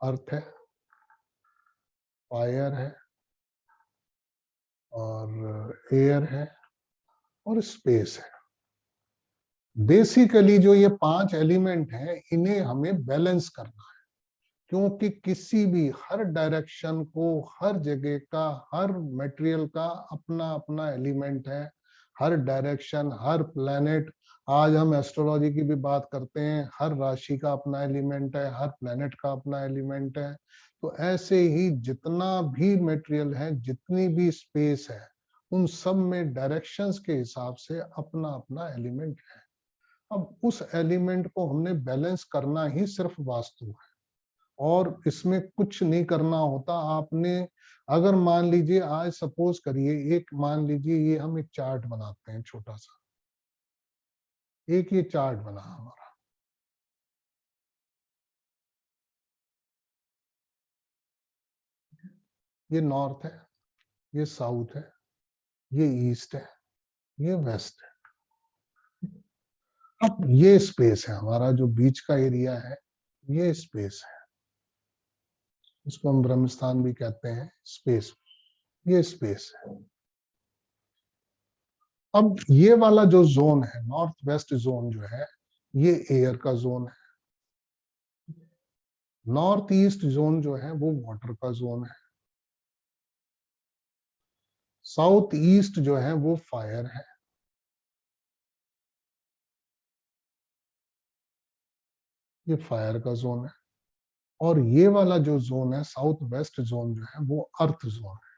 अर्थ है, फायर है, और एयर है, और स्पेस है। बेसिकली जो ये 5 एलिमेंट हैं, इन्हें हमें बैलेंस करना है, क्योंकि किसी भी हर डायरेक्शन को, हर जगह का, हर मटेरियल का अपना अपना एलिमेंट है। हर डायरेक्शन, हर प्लेनेट, आज हम एस्ट्रोलॉजी की भी बात करते हैं, हर राशि का अपना एलिमेंट है, हर प्लेनेट का अपना एलिमेंट है। तो ऐसे ही जितना भी मटेरियल है, जितनी भी स्पेस है, उन सब में डायरेक्शंस के हिसाब से अपना अपना एलिमेंट है। अब उस एलिमेंट को हमने बैलेंस करना ही सिर्फ वास्तु है, और इसमें कुछ नहीं करना होता आपने। अगर मान लीजिए, आज सपोज करिए, एक मान लीजिए ये हम एक चार्ट बनाते हैं छोटा सा, एक ये चार्ट बना हमारा। ये नॉर्थ है, ये साउथ है, ये ईस्ट है, ये वेस्ट है। अब ये स्पेस है हमारा, जो बीच का एरिया है, ये स्पेस है। इसको हम ब्रह्मस्थान भी कहते हैं, स्पेस। ये स्पेस है। अब ये वाला जो जोन है, नॉर्थ वेस्ट जोन जो है, ये एयर का जोन है। नॉर्थ ईस्ट जोन जो है वो वाटर का जोन है। साउथ ईस्ट जो है वो फायर है। ये फायर का जोन है। और ये वाला जो जोन है, साउथ वेस्ट जोन जो है, वो अर्थ जोन है।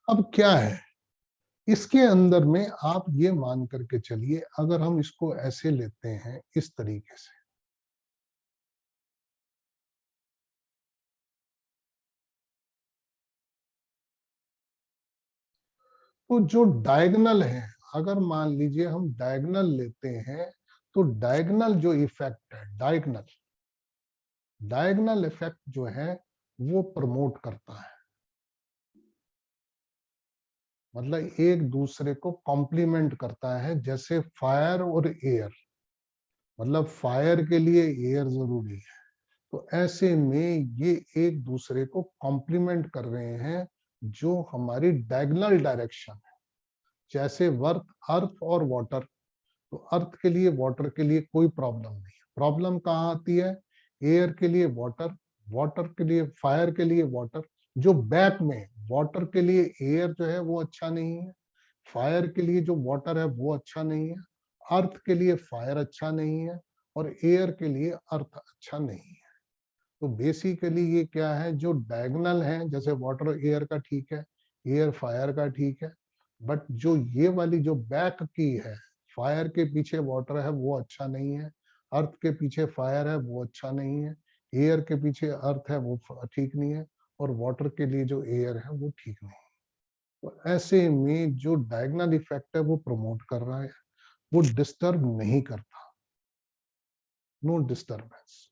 अब क्या है इसके अंदर में, आप ये मान करके चलिए, अगर हम इसको ऐसे लेते हैं इस तरीके से, तो जो डायगनल है, अगर मान लीजिए हम डायगनल लेते हैं, तो डायगनल जो इफेक्ट है, डायगनल डायगनल इफेक्ट जो है वो प्रमोट करता है। मतलब एक दूसरे को कॉम्प्लीमेंट करता है। जैसे फायर और एयर, मतलब फायर के लिए एयर जरूरी है, तो ऐसे में ये एक दूसरे को कॉम्प्लीमेंट कर रहे हैं, जो हमारी डायगोनल डायरेक्शन है। जैसे वर्थ, अर्थ और वाटर, तो अर्थ के लिए, वाटर के लिए कोई प्रॉब्लम नहीं है। प्रॉब्लम कहाँ आती है? एयर के लिए वाटर, वाटर के लिए, फायर के लिए वाटर, जो बैक में वाटर के लिए एयर जो है वो अच्छा नहीं है, फायर के लिए जो वाटर है वो अच्छा नहीं है, अर्थ के लिए फायर अच्छा नहीं है, और एयर के लिए अर्थ अच्छा नहीं है। तो बेसिकली ये क्या है, जो डायगोनल है, जैसे वाटर एयर का ठीक है, एयर फायर का ठीक है, बट जो ये वाली जो बैक की है, फायर के पीछे वाटर है वो अच्छा नहीं है, अर्थ के पीछे फायर है वो अच्छा नहीं है, एयर के पीछे अर्थ है वो ठीक नहीं है, और वाटर के लिए जो एयर है वो ठीक नहीं है। तो ऐसे में जो डायगोनल इफेक्ट है वो प्रमोट कर रहा है, वो डिस्टर्ब नहीं करता। No disturbance.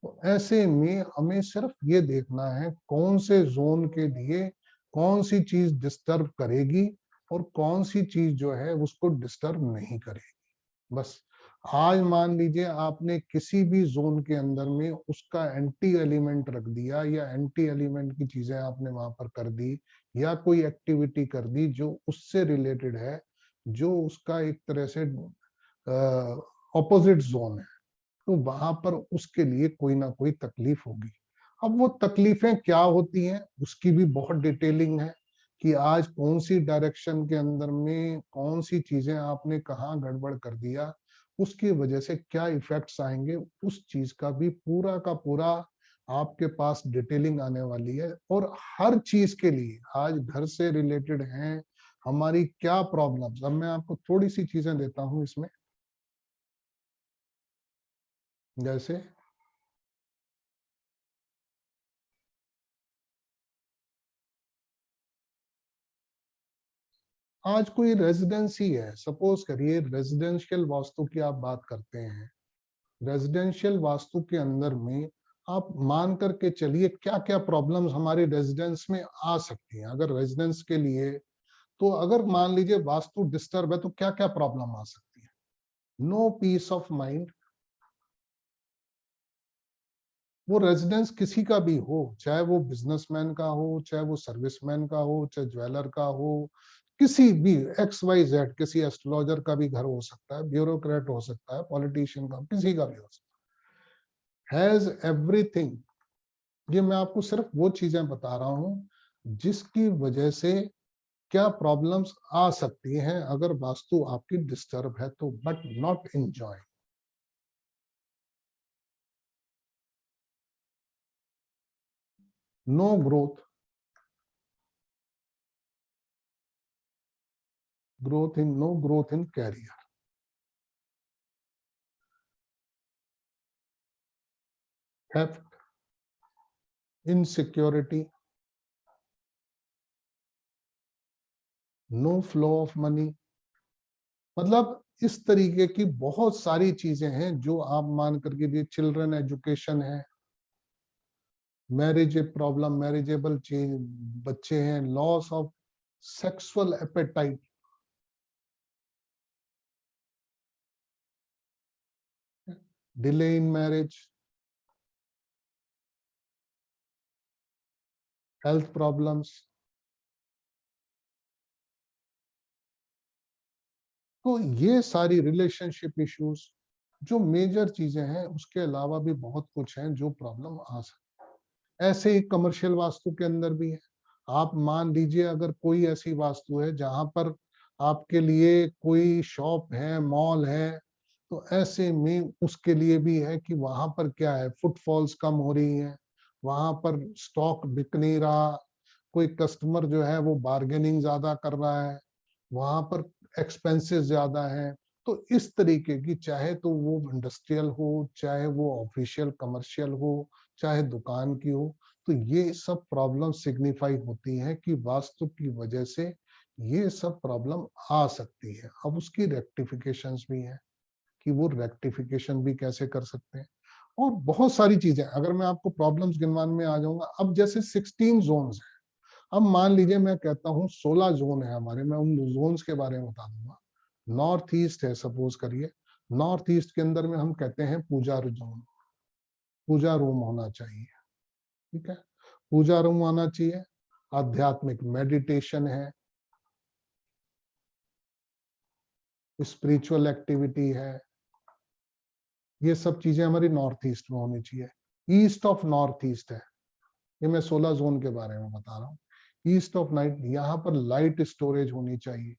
तो ऐसे में हमें सिर्फ ये देखना है कौन से जोन के लिए कौन सी चीज डिस्टर्ब करेगी, और कौन सी चीज जो है उसको डिस्टर्ब नहीं करेगी। बस आज मान लीजिए आपने किसी भी जोन के अंदर में उसका एंटी एलिमेंट रख दिया, या एंटी एलिमेंट की चीजें आपने वहां पर कर दी, या कोई एक्टिविटी कर दी जो उससे रिलेटेड है, जो उसका एक तरह से ऑपोजिट जोन है, तो वहां पर उसके लिए कोई ना कोई तकलीफ होगी। अब वो तकलीफें क्या होती हैं उसकी भी बहुत डिटेलिंग है, कि आज कौन सी डायरेक्शन के अंदर में कौन सी चीजें आपने कहाँ गड़बड़ कर दिया, उसकी वजह से क्या इफेक्ट्स आएंगे, उस चीज का भी पूरा का पूरा आपके पास डिटेलिंग आने वाली है। और हर चीज के लिए, आज घर से रिलेटेड हैं हमारी क्या प्रॉब्लम्स, अब मैं आपको थोड़ी सी चीजें देता हूँ इसमें। जैसे आज कोई रेजिडेंसी है, सपोज करिए रेजिडेंशियल वास्तु की आप बात करते हैं, रेजिडेंशियल वास्तु के अंदर में आप मान करके चलिए क्या क्या प्रॉब्लम्स हमारे रेजिडेंस में आ सकती हैं। अगर रेजिडेंस के लिए, तो अगर मान लीजिए वास्तु डिस्टर्ब है, तो क्या क्या प्रॉब्लम आ सकती है? नो पीस ऑफ माइंड, वो रेजिडेंस किसी का भी हो, चाहे वो बिजनेसमैन का हो, चाहे वो सर्विसमैन का हो, चाहे ज्वेलर का हो, किसी भी XYZ, किसी एस्ट्रोलॉजर का भी घर हो सकता है, ब्यूरोक्रेट हो सकता है, पॉलिटिशियन का, किसी का भी हो सकता है, हैज एवरीथिंग। ये मैं आपको सिर्फ वो चीजें बता रहा हूं जिसकी वजह से क्या प्रॉब्लम्स आ सकती हैं अगर वास्तु आपकी डिस्टर्ब है तो, but not enjoy. No growth, no growth in career, theft, insecurity, no flow of money. मतलब इस तरीके की बहुत सारी चीजें हैं जो आप मान करके भी, चिल्ड्रन एजुकेशन है, मैरिज प्रॉब्लम, मैरिजेबल चेंज, बच्चे हैं, loss of sexual appetite, delay in marriage, health problems. तो ये सारी रिलेशनशिप इश्यूज जो मेजर चीजें हैं, उसके अलावा भी बहुत कुछ है जो प्रॉब्लम आ सकती है। ऐसे ही कमर्शियल वास्तु के अंदर भी है। आप मान लीजिए अगर कोई ऐसी वास्तु है जहां पर आपके लिए कोई शॉप है, मॉल है, तो ऐसे में उसके लिए भी है कि वहां पर क्या है, फुटफॉल्स कम हो रही हैं, वहां पर स्टॉक बिक नहीं रहा, कोई कस्टमर जो है वो बार्गेनिंग ज्यादा कर रहा है, वहां पर एक्सपेंसेस ज्यादा हैं। तो इस तरीके की, चाहे तो वो इंडस्ट्रियल हो, चाहे वो ऑफिशियल कमर्शियल हो, चाहे दुकान की हो, तो ये सब प्रॉब्लम सिग्निफाई होती है कि वास्तु की वजह से ये सब प्रॉब्लम आ सकती है। अब उसकी रेक्टिफिकेशंस भी हैं कि वो रेक्टिफिकेशन भी कैसे कर सकते हैं, और बहुत सारी चीजें। अगर मैं आपको प्रॉब्लम्स गिनवाने में आ जाऊंगा, अब जैसे 16 जोन्स हैं, अब मान लीजिए मैं कहता हूँ 16 जोन है हमारे, मैं उन जोन्स के बारे में बता दूंगा। नॉर्थ ईस्ट है, सपोज करिए, नॉर्थ ईस्ट के अंदर में हम कहते हैं पूजा जोन, पूजा रूम होना चाहिए, ठीक है, पूजा रूम आना चाहिए। आध्यात्मिक मेडिटेशन है, स्पिरिचुअल एक्टिविटी है, ये सब चीजें हमारी नॉर्थ ईस्ट में होनी चाहिए। ईस्ट ऑफ नॉर्थ ईस्ट है, ये मैं 16 जोन के बारे में बता रहा हूँ। ईस्ट ऑफ नाइट, यहाँ पर लाइट स्टोरेज होनी चाहिए,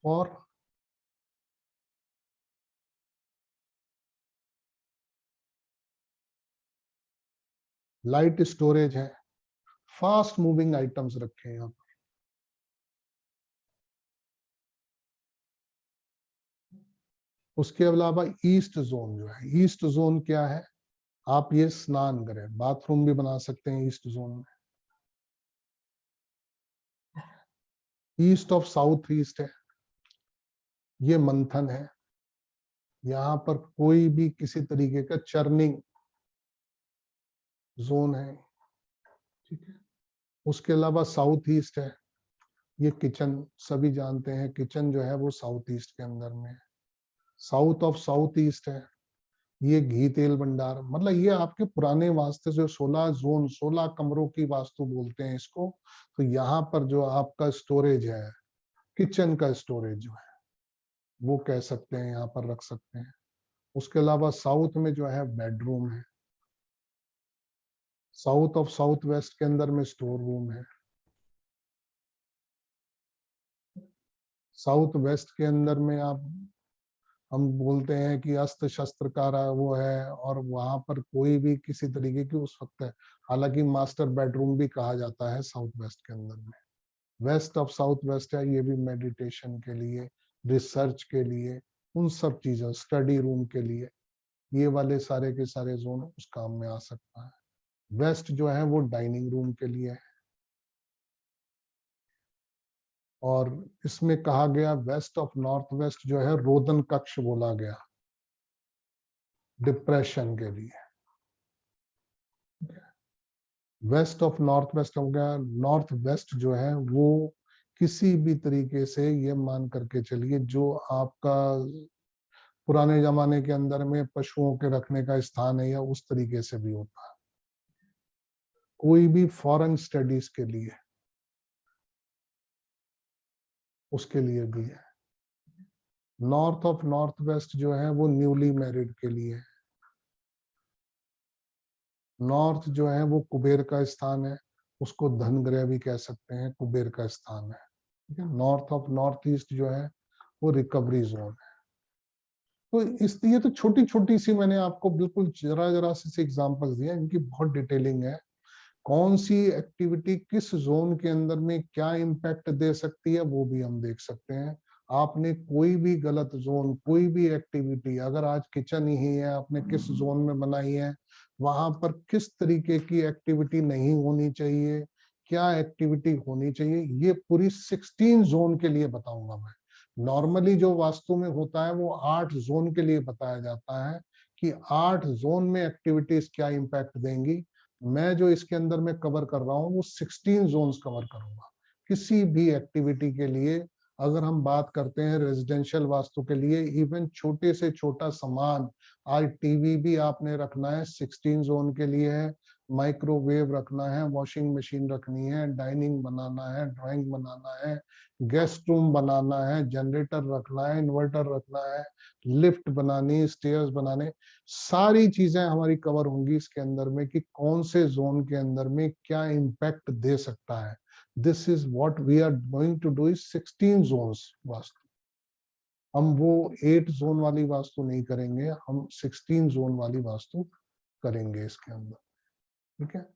और लाइट स्टोरेज है, फास्ट मूविंग आइटम्स रखे हैं यहाँ। उसके अलावा ईस्ट जोन जो है, ईस्ट जोन क्या है, आप ये स्नान करें, बाथरूम भी बना सकते हैं ईस्ट जोन में। ईस्ट ऑफ साउथ ईस्ट है, ये मंथन है, यहाँ पर कोई भी किसी तरीके का चर्निंग जोन है, ठीक है। उसके अलावा साउथ ईस्ट है, ये किचन, सभी जानते हैं किचन जो है वो साउथ ईस्ट के अंदर में है। साउथ ऑफ साउथ ईस्ट है, ये घी तेल भंडार, मतलब ये आपके पुराने वास्ते जो 16 जोन, 16 कमरों की वास्तु बोलते हैं इसको। तो यहाँ पर जो आपका स्टोरेज है, किचन का स्टोरेज जो है वो कह सकते हैं, यहाँ पर रख सकते हैं। उसके अलावा साउथ में जो है बेडरूम है, साउथ ऑफ साउथ वेस्ट के अंदर में स्टोर रूम है, साउथ वेस्ट के अंदर में आप, हम बोलते हैं कि अस्त्र शस्त्र का वो है, और वहां पर कोई भी किसी तरीके की उस वक्त है, हालांकि मास्टर बेडरूम भी कहा जाता है साउथ वेस्ट के अंदर में। वेस्ट ऑफ साउथ वेस्ट है, ये भी मेडिटेशन के लिए, रिसर्च के लिए, उन सब चीजों, स्टडी रूम के लिए, ये वाले सारे के सारे जोन उस काम में आ सकता है। वेस्ट जो है वो डाइनिंग रूम के लिए है, और इसमें कहा गया वेस्ट ऑफ नॉर्थ वेस्ट जो है रोदन कक्ष बोला गया, डिप्रेशन के लिए। वेस्ट ऑफ नॉर्थ वेस्ट हो गया, नॉर्थ वेस्ट जो है वो किसी भी तरीके से ये मान करके चलिए जो आपका पुराने जमाने के अंदर में पशुओं के रखने का स्थान है या उस तरीके से भी होता है। कोई भी फॉरेन स्टडीज के लिए, उसके लिए भी है। नॉर्थ ऑफ नॉर्थ वेस्ट जो है वो न्यूली मैरिड के लिए है। नॉर्थ जो है वो कुबेर का स्थान है, उसको धन ग्रह भी कह सकते हैं, कुबेर का स्थान है। ठीक है, नॉर्थ ऑफ नॉर्थ ईस्ट जो है वो रिकवरी जोन है। तो इस ये तो छोटी छोटी सी मैंने आपको बिल्कुल जरा जरा से एग्जांपल्स दिए, इनकी बहुत डिटेलिंग है। कौन सी एक्टिविटी किस जोन के अंदर में क्या इम्पैक्ट दे सकती है वो भी हम देख सकते हैं। आपने कोई भी गलत जोन, कोई भी एक्टिविटी, अगर आज किचन ही है, आपने किस जोन में बनाई है, वहां पर किस तरीके की एक्टिविटी नहीं होनी चाहिए, क्या एक्टिविटी होनी चाहिए, ये पूरी 16 जोन के लिए बताऊंगा मैं। नॉर्मली जो वास्तु में होता है वो 8 जोन के लिए बताया जाता है कि 8 जोन में एक्टिविटीज क्या इम्पैक्ट देंगी। मैं जो इसके अंदर में कवर कर रहा हूँ वो 16 जोन्स कवर करूंगा। किसी भी एक्टिविटी के लिए अगर हम बात करते हैं रेजिडेंशियल वास्तु के लिए, इवन छोटे से छोटा सामान, आज टीवी भी आपने रखना है 16 जोन के लिए है, माइक्रोवेव रखना है, वॉशिंग मशीन रखनी है, डाइनिंग बनाना है, ड्राइंग बनाना है, गेस्ट रूम बनाना है, जनरेटर रखना है, इन्वर्टर रखना है, लिफ्ट बनानी, स्टेयर्स बनाने, सारी चीजें हमारी कवर होंगी इसके अंदर में कि कौन से जोन के अंदर में क्या इम्पैक्ट दे सकता है। This is what we are going to do is 16 zones vastu. हम वो 8 जोन वाली वास्तु नहीं करेंगे, हम 16 जोन वाली वास्तु करेंगे इसके अंदर। ठीक है,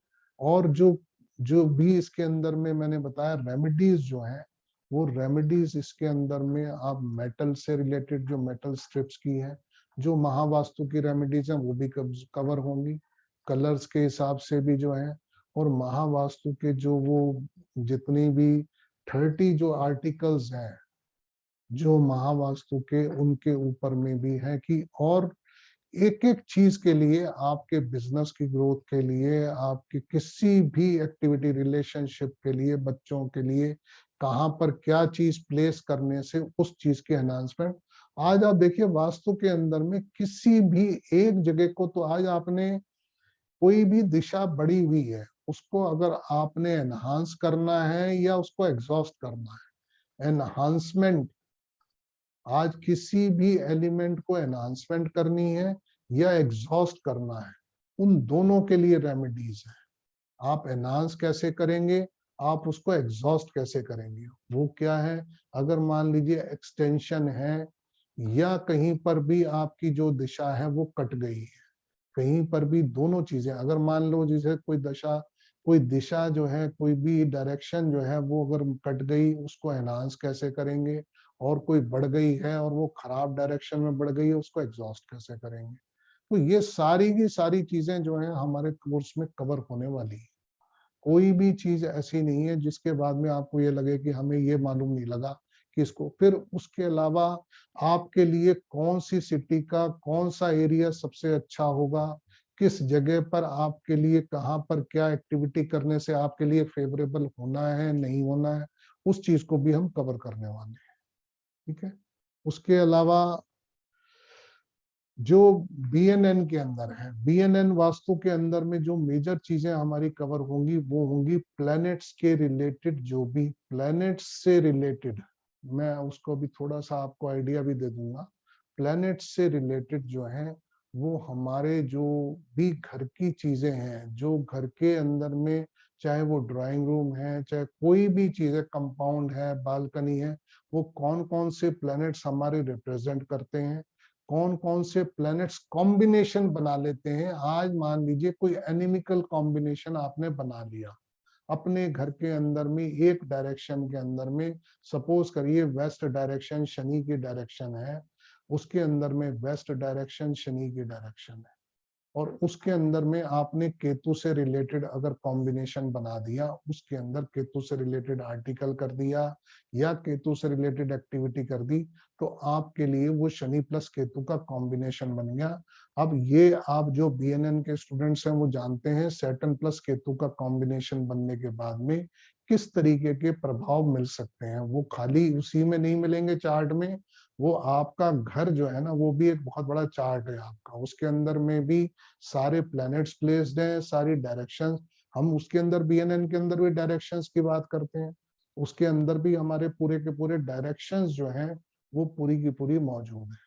और जो जो भी इसके अंदर में मैंने बताया रेमेडीज जो है, वो रेमेडीज इसके अंदर में आप मेटल से रिलेटेड, जो मेटल स्ट्रिप्स की है, जो महावास्तु की रेमेडीज हैं वो भी कवर होंगी, कलर्स के हिसाब से भी जो है, और महावास्तु के जो वो जितनी भी 30 जो आर्टिकल्स हैं जो महावास्तु के, उनके ऊपर में भी है कि और एक एक चीज के लिए, आपके बिजनेस की ग्रोथ के लिए, आपकी किसी भी एक्टिविटी, रिलेशनशिप के लिए, बच्चों के लिए, कहाँ पर क्या चीज प्लेस करने से उस चीज की एनहांसमेंट। आज आप देखिए वास्तु के अंदर में किसी भी एक जगह को, तो आज आपने कोई भी दिशा बढ़ी हुई है, उसको अगर आपने एनहांस करना है या उसको एग्जॉस्ट करना है, एनहांसमेंट, आज किसी भी एलिमेंट को एनहांसमेंट करनी है या एग्जॉस्ट करना है, उन दोनों के लिए रेमेडीज है। आप एनहांस कैसे करेंगे, आप उसको एग्जॉस्ट कैसे करेंगे, वो क्या है। अगर मान लीजिए एक्सटेंशन है या कहीं पर भी आपकी जो दिशा है वो कट गई है, कहीं पर भी दोनों चीजें, अगर मान लो जैसे कोई दशा, कोई दिशा जो है, कोई भी डायरेक्शन जो है वो अगर कट गई, उसको एनहांस कैसे करेंगे, और कोई बढ़ गई है और वो खराब डायरेक्शन में बढ़ गई है, उसको एग्जॉस्ट कैसे करेंगे। तो ये सारी की सारी चीजें जो है हमारे कोर्स में कवर होने वाली है। कोई भी चीज ऐसी नहीं है जिसके बाद में आपको ये लगे कि हमें ये मालूम नहीं लगा कि इसको। फिर उसके अलावा आपके लिए कौन सी सिटी का कौन सा एरिया सबसे अच्छा होगा, किस जगह पर आपके लिए, कहाँ पर क्या एक्टिविटी करने से आपके लिए फेवरेबल होना है नहीं होना है, उस चीज को भी हम कवर करने वाले हैं। ठीक है, उसके अलावा जो बीएनएन के अंदर है, बीएनएन वास्तु के अंदर में जो मेजर चीजें हमारी कवर होंगी वो होंगी प्लैनेट्स के रिलेटेड, जो भी प्लैनेट्स से रिलेटेड, मैं उसको भी थोड़ा सा आपको आइडिया भी दे दूंगा। प्लैनेट्स से रिलेटेड जो है वो हमारे जो भी घर की चीजें हैं, जो घर के अंदर में, चाहे वो ड्राइंग रूम है, चाहे कोई भी चीज है, कंपाउंड है, बालकनी है, वो कौन कौन से प्लैनेट्स हमारे रिप्रेजेंट करते हैं, कौन कौन से प्लैनेट्स कॉम्बिनेशन बना लेते हैं। आज मान लीजिए कोई एनिमिकल कॉम्बिनेशन आपने बना लिया अपने घर के अंदर में, एक डायरेक्शन के अंदर में, सपोज करिए वेस्ट डायरेक्शन शनि की डायरेक्शन है, उसके अंदर में वेस्ट डायरेक्शन शनि की डायरेक्शन है, और उसके अंदर में आपने केतु से रिलेटेड अगर कॉम्बिनेशन बना दिया, उसके अंदर केतु से रिलेटेड आर्टिकल कर दिया या केतु से रिलेटेड एक्टिविटी कर दी, तो आपके लिए वो शनि प्लस केतु का कॉम्बिनेशन बन गया। अब ये आप जो बीएनएन के स्टूडेंट्स हैं वो जानते हैं सैटर्न प्लस केतु का कॉम्बिनेशन बनने के बाद में किस तरीके के प्रभाव मिल सकते हैं। वो खाली उसी में नहीं मिलेंगे चार्ट में, वो आपका घर जो है ना, वो भी एक बहुत बड़ा चार्ट है आपका। उसके अंदर में भी सारे प्लैनेट्स प्लेस्ड हैं, सारी डायरेक्शंस। हम उसके अंदर बीएनएन के अंदर भी डायरेक्शंस की बात करते हैं। उसके अंदर भी हमारे पूरे के पूरे डायरेक्शंस जो हैं वो पूरी की पूरी मौजूद है।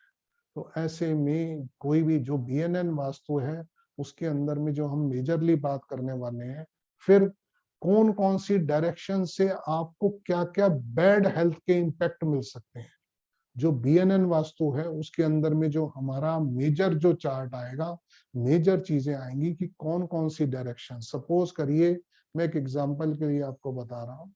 तो ऐसे में कोई भी जो बीएनएन वास्तु है उसके अंदर में जो हम मेजरली बात करने वाले हैं, फिर कौन कौन सी डायरेक्शन से आपको क्या क्या बैड हेल्थ के इम्पैक्ट मिल सकते हैं। जो बीएनएन वास्तु है उसके अंदर में जो हमारा मेजर जो चार्ट आएगा, मेजर चीजें आएंगी कि कौन कौन सी डायरेक्शन। सपोज करिए, मैं एक एग्जांपल के लिए आपको बता रहा हूं।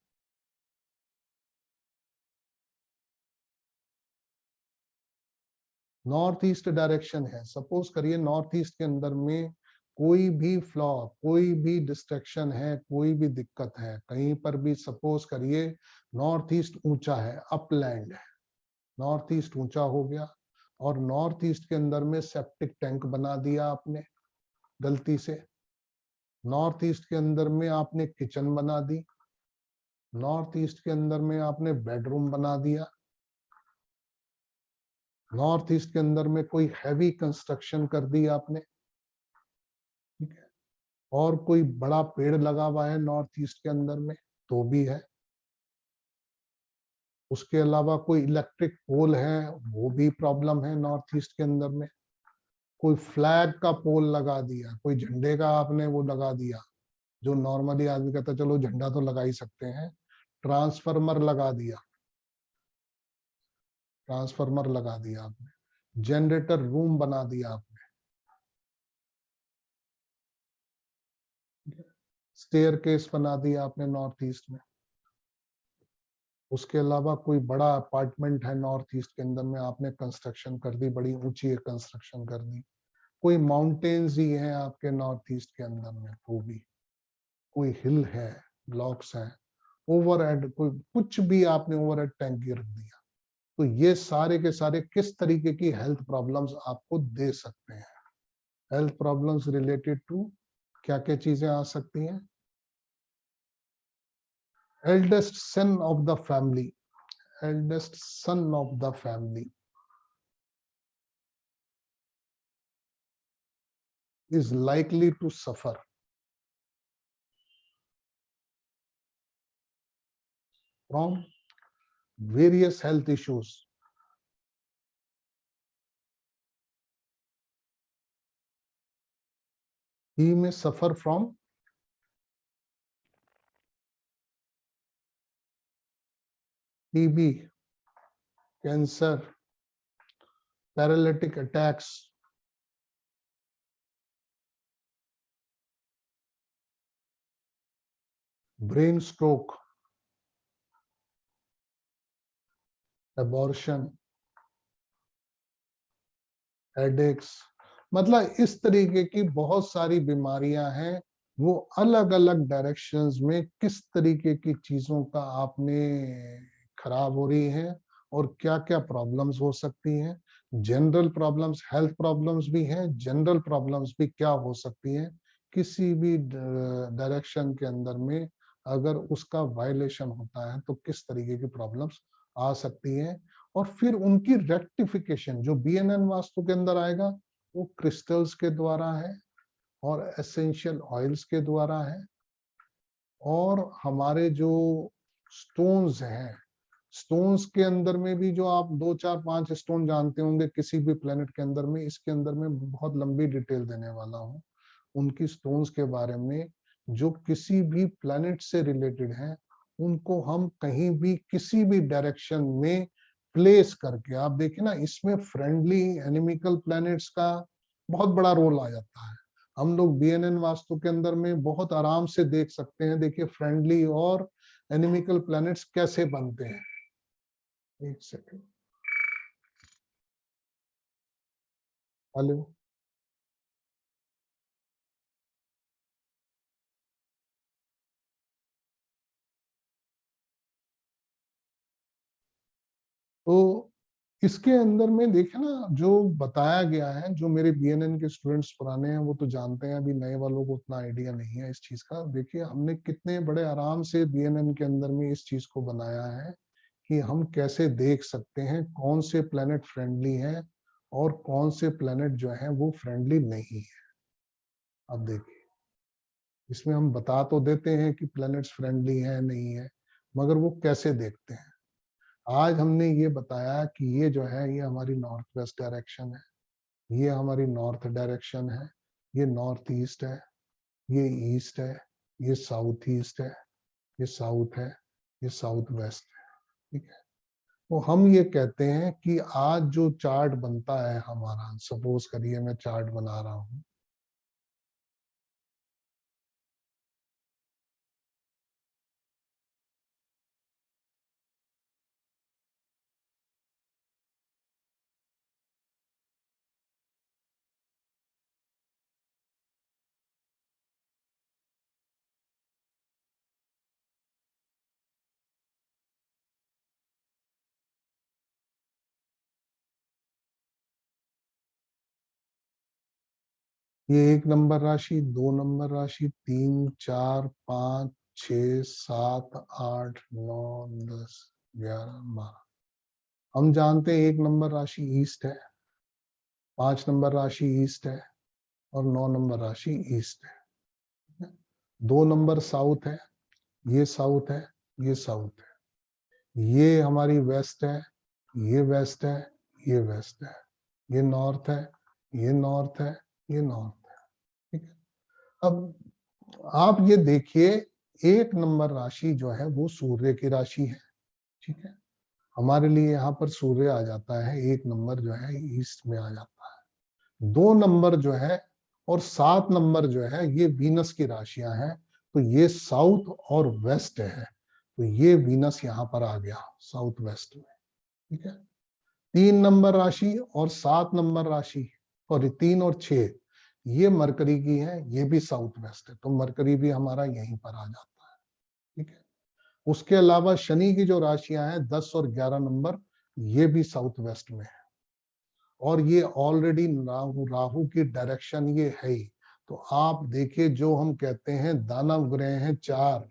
नॉर्थ ईस्ट डायरेक्शन है, सपोज करिए नॉर्थ ईस्ट के अंदर में कोई भी फ्लॉ, कोई भी डिस्ट्रैक्शन है, कोई भी दिक्कत है कहीं पर भी। सपोज करिए नॉर्थ ईस्ट ऊंचा है, अपलैंड है, नॉर्थ ईस्ट ऊंचा हो गया और नॉर्थ ईस्ट के अंदर में सेप्टिक टैंक बना दिया आपने गलती से। नॉर्थ ईस्ट के अंदर में आपने किचन बना दी, नॉर्थ ईस्ट के अंदर में आपने बेडरूम बना दिया, नॉर्थ ईस्ट के अंदर में कोई हैवी कंस्ट्रक्शन कर दी आपने, ठीक है। और कोई बड़ा पेड़ लगा हुआ है नॉर्थ ईस्ट के अंदर में तो भी है। उसके अलावा कोई इलेक्ट्रिक पोल है, वो भी प्रॉब्लम है नॉर्थ ईस्ट के अंदर में। कोई फ्लैग का पोल लगा दिया, कोई झंडे का आपने वो लगा दिया, जो नॉर्मली आदमी कहता है चलो झंडा तो लगा ही सकते हैं। ट्रांसफार्मर लगा दिया, ट्रांसफार्मर लगा दिया आपने, जनरेटर रूम बना दिया आपने, स्टेयर केस बना दिया आपने नॉर्थ ईस्ट में। उसके अलावा कोई बड़ा अपार्टमेंट है नॉर्थ ईस्ट के अंदर में, आपने कंस्ट्रक्शन कर दी, बड़ी ऊंची कंस्ट्रक्शन कर दी। कोई माउंटेन्स ही है आपके नॉर्थ ईस्ट के अंदर में, वो भी कोई हिल है, ब्लॉक्स हैं, ओवरहेड कोई कुछ भी आपने ओवरहेड टैंकी रख दिया। तो ये सारे के सारे किस तरीके की हेल्थ प्रॉब्लम्स आपको दे सकते हैं। हेल्थ प्रॉब्लम्स रिलेटेड टू क्या क्या चीजें आ सकती हैं। Eldest son of the family, eldest son of the family is likely to suffer from various health issues. He may suffer from TB, cancer, paralytic attacks, brain stroke, abortion, headaches। मतलब इस तरीके की बहुत सारी बीमारियां हैं। वो अलग अलग डायरेक्शंस में किस तरीके की चीजों का आपने खराब हो रही है और क्या क्या प्रॉब्लम्स हो सकती हैं। जनरल प्रॉब्लम्स, हेल्थ प्रॉब्लम्स भी हैं, जनरल प्रॉब्लम्स भी क्या हो सकती हैं। किसी भी डायरेक्शन के अंदर में अगर उसका वायलेशन होता है तो किस तरीके की प्रॉब्लम्स आ सकती हैं। और फिर उनकी रेक्टिफिकेशन जो बीएनएन वास्तु के अंदर आएगा, वो क्रिस्टल्स के द्वारा है और एसेंशियल ऑयल्स के द्वारा है। और हमारे जो स्टोन्स हैं, स्टोन्स के अंदर में भी जो आप 2 4 5 स्टोन जानते होंगे किसी भी प्लेनेट के अंदर में, इसके अंदर में बहुत लंबी डिटेल देने वाला हूँ उनकी स्टोन्स के बारे में, जो किसी भी प्लेनेट से रिलेटेड हैं। उनको हम कहीं भी किसी भी डायरेक्शन में प्लेस करके, आप देखिए ना इसमें फ्रेंडली एनिमिकल प्लैनेट्स का बहुत बड़ा रोल आ जाता है। हम लोग बीएनएन वास्तु के अंदर में बहुत आराम से देख सकते हैं। देखिए फ्रेंडली और एनिमिकल प्लैनेट्स कैसे बनते हैं। एक सेकंड, हेलो। तो इसके अंदर में देखिए ना जो बताया गया है, जो मेरे बीएनएन के स्टूडेंट्स पुराने हैं वो तो जानते हैं, अभी नए वालों को उतना आइडिया नहीं है इस चीज का। देखिए हमने कितने बड़े आराम से बीएनएन के अंदर में इस चीज को बनाया है कि हम कैसे देख सकते हैं कौन से प्लेनेट फ्रेंडली हैं और कौन से प्लेनेट जो है वो फ्रेंडली नहीं है। अब देखिए, इसमें हम बता तो देते हैं कि प्लैनेट्स फ्रेंडली है नहीं है, मगर वो कैसे देखते हैं। आज हमने ये बताया कि ये जो है ये हमारी नॉर्थ वेस्ट डायरेक्शन है, ये हमारी नॉर्थ डायरेक्शन है, ये नॉर्थ ईस्ट है, ये ईस्ट है, ये साउथ ईस्ट है, ये साउथ है, ये साउथ वेस्ट है। ठीक है, तो हम ये कहते हैं कि आज जो चार्ट बनता है हमारा, सपोज करिए मैं चार्ट बना रहा हूँ, ये 1 नंबर राशि, 2 नंबर राशि, 3, 4, 5, 6, 7, 8, 9, 10, 11, 12। हम जानते हैं 1 नंबर राशि ईस्ट है, 5 नंबर राशि ईस्ट है और 9 नंबर राशि ईस्ट है। 2 नंबर साउथ है, ये साउथ है, ये साउथ है, ये हमारी वेस्ट है, ये वेस्ट है, ये वेस्ट है, ये नॉर्थ है, ये नॉर्थ है, ये नॉर्थ है। ठीक है, अब आप ये देखिए 1 नंबर राशि जो है वो सूर्य की राशि है। ठीक है, हमारे लिए यहाँ पर सूर्य आ जाता है, 1 नंबर जो है ईस्ट में आ जाता है। 2 नंबर जो है और 7 नंबर जो है ये वीनस की राशियां हैं, तो ये साउथ और वेस्ट है, तो ये वीनस यहाँ पर आ गया साउथ वेस्ट में। ठीक है, 3 नंबर राशि और 7 नंबर राशि, और 3 और 6 ये मरकरी की है, ये भी साउथ वेस्ट है, तो मरकरी भी हमारा यहीं पर आ जाता है। ठीक है, उसके अलावा शनि की जो राशियां हैं 10 और 11 नंबर, ये भी साउथ वेस्ट में है, और ये ऑलरेडी राहु राहु की डायरेक्शन ये है ही। तो आप देखिए, जो हम कहते हैं दानव ग्रह हैं 4,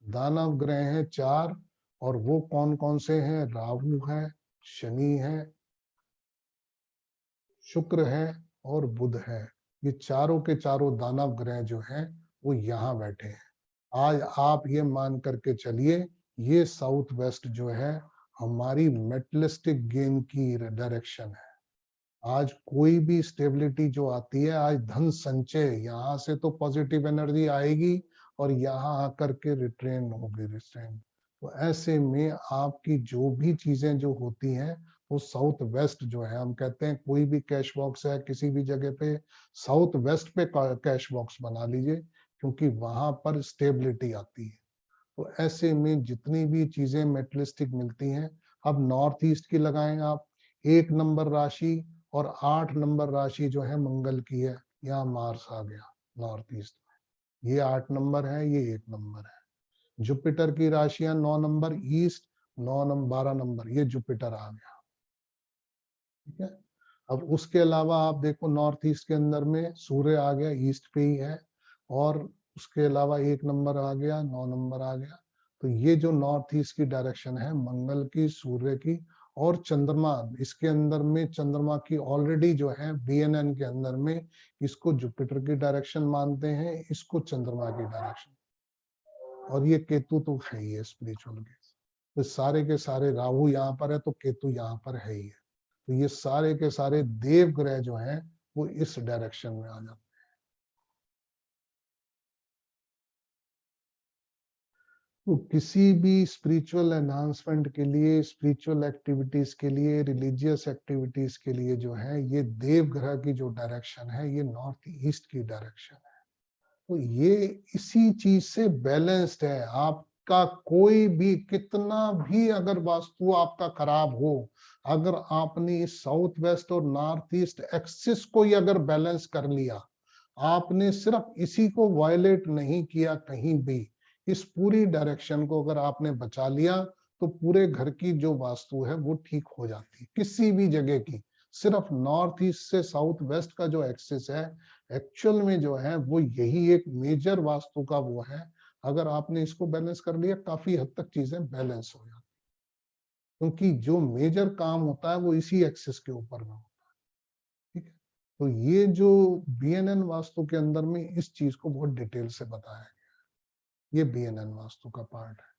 दानव ग्रह हैं 4, और वो कौन कौन से हैं? राहु है, शनि है, शुक्र है और बुध है। ये चारों के चारों दानव ग्रह जो हैं वो यहाँ बैठे हैं। आज आप ये मान करके चलिए, ये साउथ वेस्ट जो है हमारी मेटलिस्टिक गेन की डायरेक्शन है। आज कोई भी स्टेबिलिटी जो आती है, आज धन संचय, यहाँ से तो पॉजिटिव एनर्जी आएगी और यहाँ आकर के रिट्रेन होगी, रिट्रेन। तो ऐसे में आपकी जो भी चीजें जो होती हैं वो साउथ वेस्ट जो है, हम कहते हैं कोई भी कैश बॉक्स है किसी भी जगह पे, साउथ वेस्ट पे कैश बॉक्स बना लीजिए, क्योंकि वहां पर स्टेबिलिटी आती है। तो ऐसे में जितनी भी चीजें मेटलिस्टिक मिलती हैं, अब नॉर्थ ईस्ट की लगाएं आप, 1 नंबर राशि और 8 नंबर राशि जो है मंगल की है, यहाँ मार्स आ गया नॉर्थ ईस्ट में, ये 8 नंबर है, ये 1 नंबर है। जुपिटर की राशियां 9 नंबर ईस्ट, 9 नंबर 12 नंबर, ये जुपिटर आ गया। ठीक है, अब उसके अलावा आप देखो नॉर्थ ईस्ट के अंदर में सूर्य आ गया, ईस्ट पे ही है, और उसके अलावा 1 नंबर आ गया, 9 नंबर आ गया। तो ये जो नॉर्थ ईस्ट की डायरेक्शन है मंगल की, सूर्य की, और चंद्रमा, इसके अंदर में चंद्रमा की ऑलरेडी जो है बीएनएन के अंदर में, इसको जुपिटर की डायरेक्शन मानते हैं, इसको चंद्रमा की डायरेक्शन, और ये केतु तो है ही है स्पिरिचुअल के। तो सारे के सारे, राहु यहाँ पर है तो केतु यहाँ पर है ही है, तो ये सारे के सारे देव ग्रह जो हैं वो इस डायरेक्शन में आ जाते हैं। तो किसी भी स्पिरिचुअल एनहांसमेंट के लिए, स्पिरिचुअल एक्टिविटीज के लिए, रिलीजियस एक्टिविटीज के लिए जो है, ये देव ग्रह की जो डायरेक्शन है ये नॉर्थ ईस्ट की डायरेक्शन है। तो ये इसी चीज से बैलेंस्ड है। आपका कोई भी कितना भी अगर वास्तु आपका खराब हो, अगर आपने इस साउथ वेस्ट और नॉर्थ ईस्ट एक्सिस को ही अगर बैलेंस कर लिया, आपने सिर्फ इसी को वायलेट नहीं किया कहीं भी, इस पूरी डायरेक्शन को अगर आपने बचा लिया, तो पूरे घर की जो वास्तु है वो ठीक हो जाती है, किसी भी जगह की। सिर्फ नॉर्थ ईस्ट से साउथ वेस्ट का जो एक्सिस है, एक्चुअल में जो है वो यही एक मेजर वास्तु का वो है। अगर आपने इसको बैलेंस कर लिया, काफी हद तक चीजें बैलेंस हो जाती। क्योंकि जो मेजर काम होता है वो इसी एक्सिस के ऊपर में होता है। ठीक है, तो ये जो BNN वास्तु के अंदर में इस चीज को बहुत डिटेल से बताया गया, ये BNN वास्तु का पार्ट है।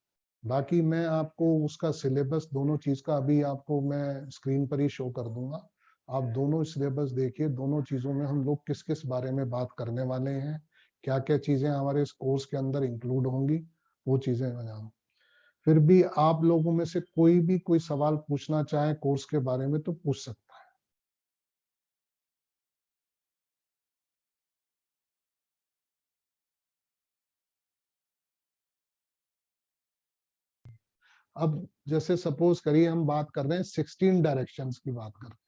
बाकी मैं आपको उसका सिलेबस दोनों चीज का अभी आपको मैं स्क्रीन पर ही शो कर दूंगा। आप दोनों सिलेबस देखिए, दोनों चीजों में हम लोग किस किस बारे में बात करने वाले हैं, क्या क्या चीजें हमारे इस कोर्स के अंदर इंक्लूड होंगी, वो चीजें मैं जानूं। फिर भी आप लोगों में से कोई भी कोई सवाल पूछना चाहे कोर्स के बारे में तो पूछ सकता है। अब जैसे सपोज करिए हम बात कर रहे हैं 16 डायरेक्शंस की बात कर रहे हैं।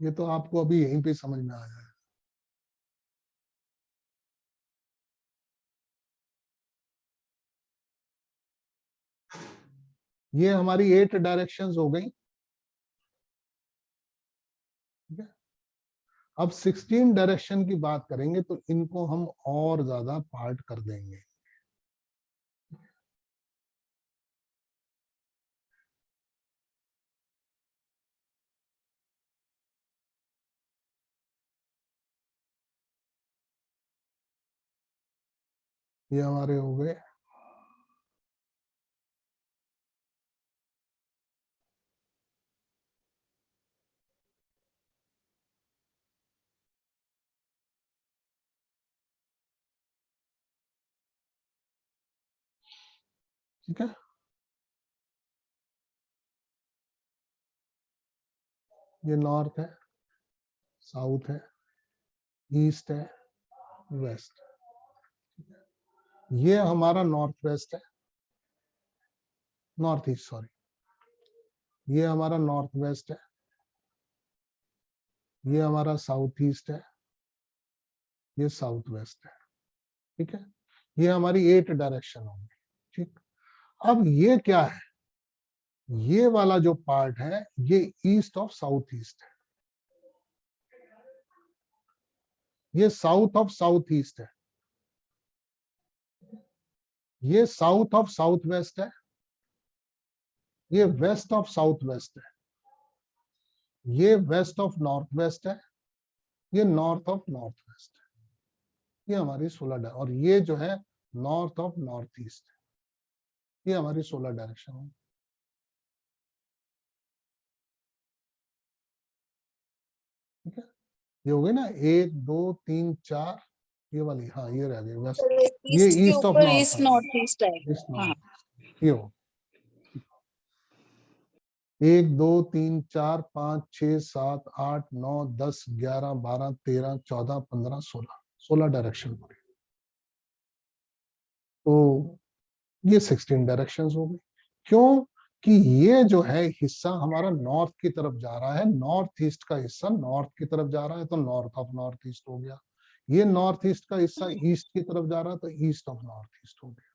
ये तो आपको अभी यहीं पे समझ में आ जाएगा। ये हमारी 8 डायरेक्शंस हो गई। ठीक है, अब 16 डायरेक्शन की बात करेंगे तो इनको हम और ज्यादा पार्ट कर देंगे। ये हमारे हो गए। ठीक है, ये नॉर्थ है, साउथ है, ईस्ट है, वेस्ट। ये हमारा नॉर्थ वेस्ट है, नॉर्थ ईस्ट सॉरी। ये हमारा नॉर्थ वेस्ट है, ये हमारा साउथ ईस्ट है, ये साउथ वेस्ट है। ठीक है, ये हमारी 8 डायरेक्शन होंगी। ठीक, अब ये क्या है, ये वाला जो पार्ट है ये ईस्ट ऑफ साउथ ईस्ट है, ये साउथ ऑफ साउथ ईस्ट है, ये साउथ ऑफ साउथ वेस्ट है, ये वेस्ट ऑफ साउथ वेस्ट है, ये वेस्ट ऑफ नॉर्थ वेस्ट है, ये नॉर्थ ऑफ नॉर्थ वेस्ट है। ये हमारी 16 और ये जो है नॉर्थ ऑफ नॉर्थ ईस्ट है। ये हमारी 16 डायरेक्शन है। ठीक है, ये हो गई ना, 1 2 3 4, ये वाली, हाँ ये रह गई वेस्ट। ये ईस्ट के ईस्ट ऑफ ऊपर नॉर्थ ईस्ट है, नॉर्थ ईस्ट है। ईस्ट हाँ, नॉर्थ, ये हो 1 2 3 4 5 6 7 8 9 10 11 12 13 14 15 16, 16 डायरेक्शन पूरी। तो ये 16 डायरेक्शंस हो गई। क्यों कि ये जो है हिस्सा हमारा नॉर्थ की तरफ जा रहा है, नॉर्थ ईस्ट का हिस्सा नॉर्थ की तरफ जा रहा है तो नॉर्थ ऑफ नॉर्थ ईस्ट हो गया। ये नॉर्थ ईस्ट का हिस्सा ईस्ट की तरफ जा रहा है तो ईस्ट ऑफ नॉर्थ ईस्ट हो गया।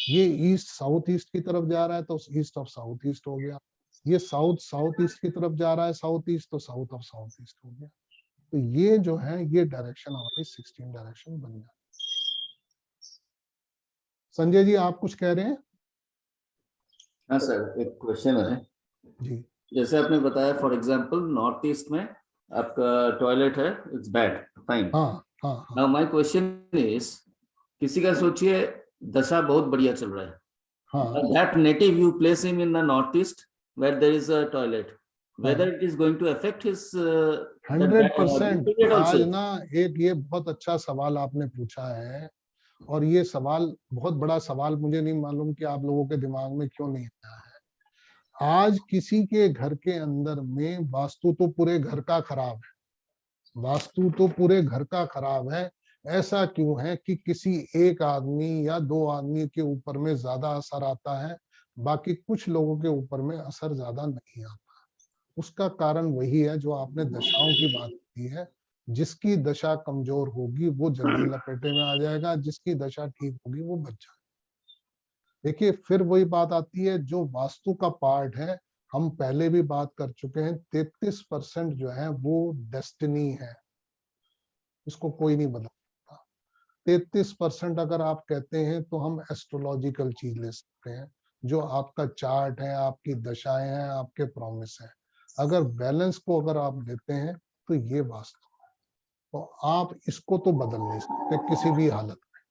ये ईस्ट साउथ ईस्ट की तरफ जा रहा है तो ईस्ट ऑफ साउथ ईस्ट हो गया। ये साउथ साउथ ईस्ट की तरफ जा रहा है साउथ ईस्ट तो साउथ ऑफ साउथ ईस्ट हो गया। तो ये जो है ये डायरेक्शन हमारी 16 डायरेक्शन बन गया। संजय जी आप कुछ कह रहे हैं? हाँ सर, एक क्वेश्चन है। जी जैसे आपने बताया फॉर एग्जांपल नॉर्थ ईस्ट में आपका टॉयलेट है, इट्स बैड, फाइन। हाँ हाँ हाँ नाउ माय क्वेश्चन इज, किसी का सोचिए दशा बहुत बढ़िया चल रहा है, हाँ that native you place him in the north east where there is a toilet, हाँ, whether it is going to affect his 100%। period आज also? ना एक ये बहुत अच्छा सवाल आपने पूछा है, और ये सवाल बहुत बड़ा सवाल, मुझे नहीं मालूम कि आप लोगों के दिमाग में क्यों नहीं आया है। आज किसी के घर के अंदर में वास्तु तो पूरे घर का खराब है, वास्तु तो पूरे घर का खराब है। ऐसा क्यों है कि किसी एक आदमी या 2 आदमी के ऊपर में ज्यादा असर आता है, बाकी कुछ लोगों के ऊपर में असर ज्यादा नहीं आता। उसका कारण वही है जो आपने दशाओं की बात की है। जिसकी दशा कमजोर होगी वो जल्दी लपेटे में आ जाएगा, जिसकी दशा ठीक होगी वो बच जाएगा। देखिए फिर वही बात आती है, जो वास्तु का पार्ट है हम पहले भी बात कर चुके हैं, 33% जो है वो डेस्टिनी है। इसको कोई नहीं बदल सकता। 33% अगर आप कहते हैं तो हम एस्ट्रोलॉजिकल चीज ले सकते हैं, जो आपका चार्ट है, आपकी दशाएं हैं, आपके प्रॉमिस हैं। अगर बैलेंस को अगर आप लेते हैं तो ये वास्तु है, तो आप इसको तो बदल नहीं सकते किसी भी हालत में।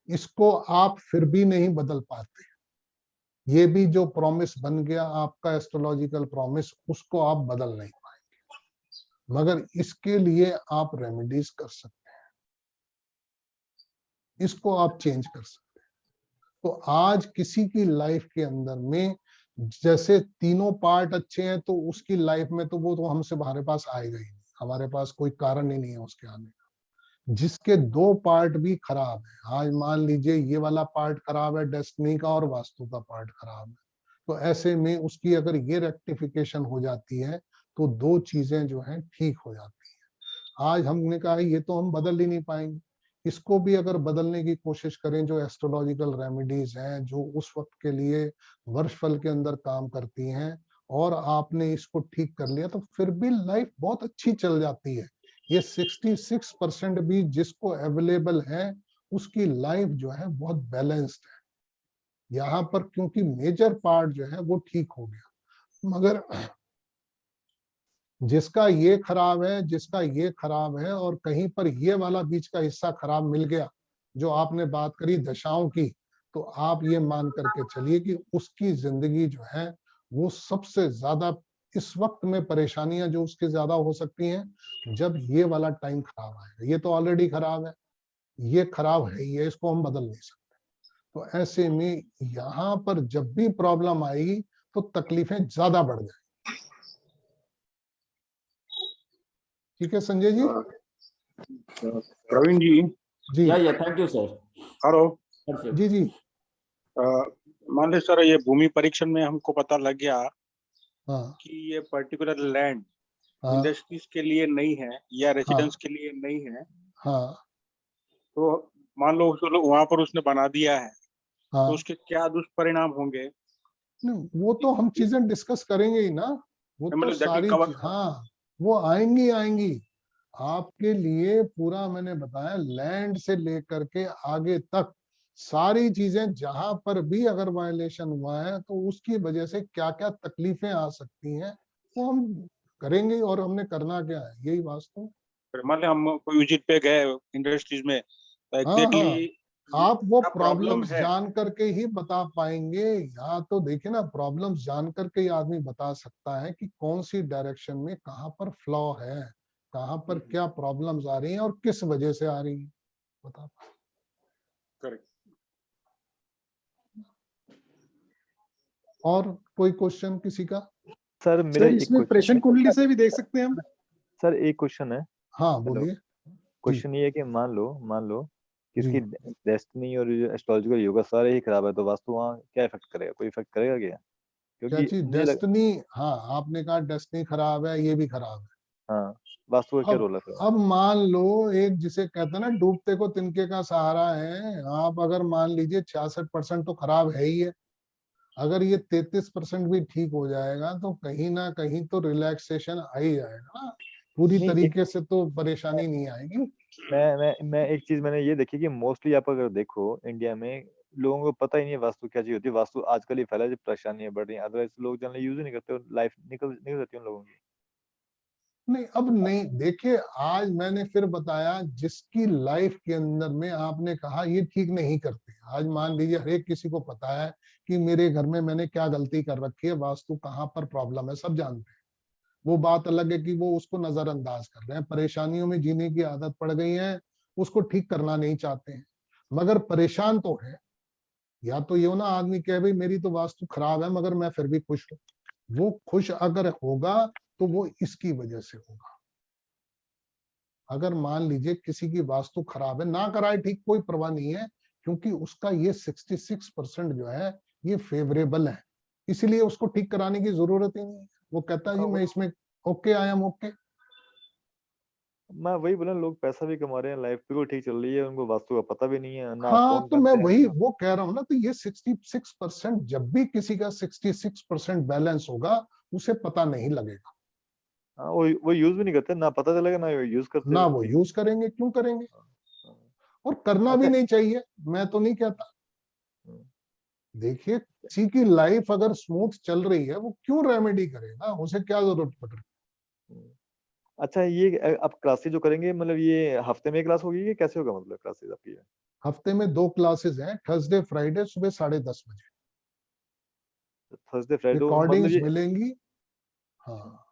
इसको आप फिर भी नहीं बदल पाते। ये भी जो प्रॉमिस बन गया आपका एस्ट्रोलॉजिकल प्रॉमिस, उसको आप बदल नहीं पाएंगे, मगर इसके लिए आप रेमेडीज कर सकते हैं, इसको आप चेंज कर सकते हैं। तो आज किसी की लाइफ के अंदर में जैसे तीनों पार्ट अच्छे हैं, तो उसकी लाइफ में तो वो तो हमसे हमारे पास आएगा ही नहीं, हमारे पास कोई कारण ही नहीं है उसके आने का। जिसके दो पार्ट भी खराब है, आज मान लीजिए ये वाला पार्ट खराब है डेस्टिनी का और वास्तु का पार्ट खराब है, तो ऐसे में उसकी अगर ये रेक्टिफिकेशन हो जाती है तो दो चीजें जो हैं ठीक हो जाती है। आज हमने कहा ये तो हम बदल ही नहीं पाएंगे, इसको भी अगर बदलने की कोशिश करें, जो एस्ट्रोलॉजिकल रेमेडीज हैं जो उस वक्त के लिए वर्षफल के अंदर काम करती हैं, और आपने इसको ठीक कर लिया, तो फिर भी लाइफ बहुत अच्छी चल जाती है। ये 66% भी जिसको अवेलेबल है उसकी लाइफ जो है बहुत बैलेंस्ड है। यहाँ पर क्योंकि मेजर पार्ट जो है वो ठीक हो गया, मगर जिसका ये खराब है, जिसका ये खराब है, और कहीं पर ये वाला बीच का हिस्सा खराब मिल गया, जो आपने बात करी दशाओं की, तो आप ये मान करके चलिए कि उसकी जिंदगी जो है वो सबसे ज्यादा इस वक्त में परेशानियां जो उसकी ज्यादा हो सकती हैं जब ये वाला टाइम खराब आएगा। ये तो ऑलरेडी खराब है, ये खराब है, ये इसको हम बदल नहीं सकते। तो ऐसे में यहाँ पर जब भी प्रॉब्लम आएगी तो तकलीफें ज्यादा बढ़ जाएंगी। ठीक है संजय जी? प्रवीण जी। जी या थैंक यू सर। हेलो। जी जी। मान लीजिए सर, ये भूमि परीक्षण में हमको पता लग गया हाँ कि ये पर्टिकुलर लैंड हाँ इंडस्ट्रीज के लिए नहीं है या हाँ रेसिडेंस के लिए नहीं है, हाँ तो मान लो उसको वहां पर उसने बना दिया है, तो हाँ। उसके क्या दुष्परिणाम होंगे? नहीं, वो तो हम चीजें डिस्कस करेंगे ही ना, वो तो मतलब दैट विल सारी कवर। हाँ, वो आएंगी आएंगी। आपके लिए पूरा मैंने बताया, लैंड से लेकर के आगे तक सारी चीजें, जहां पर भी अगर वायलेशन हुआ है तो उसकी वजह से क्या क्या तकलीफें आ सकती हैं, वो हम करेंगे। और हमने करना क्या है, यही वास्तव। मान लो हम कोई विजिट पे गए इंडस्ट्रीज में, तो हाँ हाँ, एग्जैक्टली आप वो क्या प्रॉब्लम प्रॉब्लम्स है? जान करके ही बता पाएंगे। यहाँ तो देखिए ना, प्रॉब्लम्स जान करके ही आदमी बता सकता है कि कौन सी डायरेक्शन में कहाँ पर फ्लॉ है, कहाँ पर क्या प्रॉब्लम्स आ रही हैं और किस वजह से आ रही है, बता। करेक्ट। और कोई क्वेश्चन किसी का? सर मेरा सर एक इसमें क्वेश्चन प्रेषण कुंडली से भी देख सकते हैं हम। सर एक क्वेश्चन है। हाँ बोलिए। क्वेश्चन ये है कि मान लो कि जी इसकी डेस्टिनी और एस्ट्रोलॉजिकल योगा सारे ही खराब है, तो वास्तु वहाँ क्या इफेक्ट करेगा? कोई इफेक्ट करेगा क्या? क्या क्योंकि चीज? मुझे डेस्टिनी? हाँ, आपने कहा डेस्टिनी खराब है, ये भी खराब है। हाँ, वास्तु का क्या अब रोल है फिर? अब मान लो, एक जिसे कहते हैं ना डूबते को तिनके का सहारा है, आप अगर मान लीजिए 66% तो खराब है ही है, अगर ये 33% भी ठीक हो जाएगा तो कहीं ना कहीं तो रिलैक्सेशन आ ही जाएगा ना, पूरी नहीं, तरीके से तो परेशानी नहीं आएगी। मैं एक चीज मैंने ये देखी कि मोस्टली आप अगर देखो इंडिया में लोगों को पता ही नहीं है वास्तु क्या चीज होती है। वास्तु आजकल ही फैला है, जो परेशानियां बढ़ रही हैं, अदरवाइज लोग जनरली यूज ही नहीं करते, लाइफ निकल निकल जाती है उन लोगों की। नहीं, अब नहीं, देखिए आज मैंने फिर बताया, जिसकी लाइफ के अंदर में आपने कहा ये ठीक नहीं करते, आज मान लीजिए हर एक किसी को पता है कि मेरे घर में मैंने क्या गलती कर रखी है, वास्तु कहाँ पर प्रॉब्लम है, सब जानते हैं। वो बात अलग है कि वो उसको नजरअंदाज कर रहे हैं, परेशानियों में जीने की आदत पड़ गई है, उसको ठीक करना नहीं चाहते हैं, मगर परेशान तो है। या तो ये ना आदमी कहे भाई मेरी तो वास्तु खराब है मगर मैं फिर भी खुश हूँ, वो खुश अगर होगा तो वो इसकी वजह से होगा। अगर मान लीजिए किसी की वास्तु खराब है, ना कराए ठीक, कोई परवाह नहीं है, क्योंकि उसका ये 66% जो है ये फेवरेबल है, इसलिए उसको ठीक कराने की जरूरत ही नहीं है। वो कहता है जी मैं इसमें ओके, आई एम ओके। मैं वही बोला, लोग पैसा भी कमा रहे हैं, लाइफ बिल्कुल ठीक चल रही है, उनको वास्तु का पता भी नहीं है, ना हाँ, फोन तो मैं करते वही हैं। वो कह रहा हूँ ना, तो ये 66%, जब भी किसी का 66% बैलेंस होगा उसे पता नहीं लगेगा। हाँ, वो यूज भी नहीं करते, ना पता चलेगा ना यूज करते ना हुए। वो यूज करेंगे, क्यों करेंगे, हाँ, और करना भी अच्छा। नहीं चाहिए, मैं तो नहीं कहता। हम्म, देखिए किसी की लाइफ अगर स्मूथ चल रही है वो क्यों रेमेडी करेगा, उसे क्या जरूरत पड़ रही हम्म। अच्छा, ये आप क्लासेस जो करेंगे, मतलब ये हफ्ते में एक क्लास होगी कि कैसे होगा, मतलब क्लासेस आपकी? है। हफ्ते में 2 क्लासेस हैं, थर्सडे फ्राइडे सुबह 10:30 बजे थर्सडे फ्राइडे मतलब रिकॉर्डिंग्स ये मिलेंगी। हाँ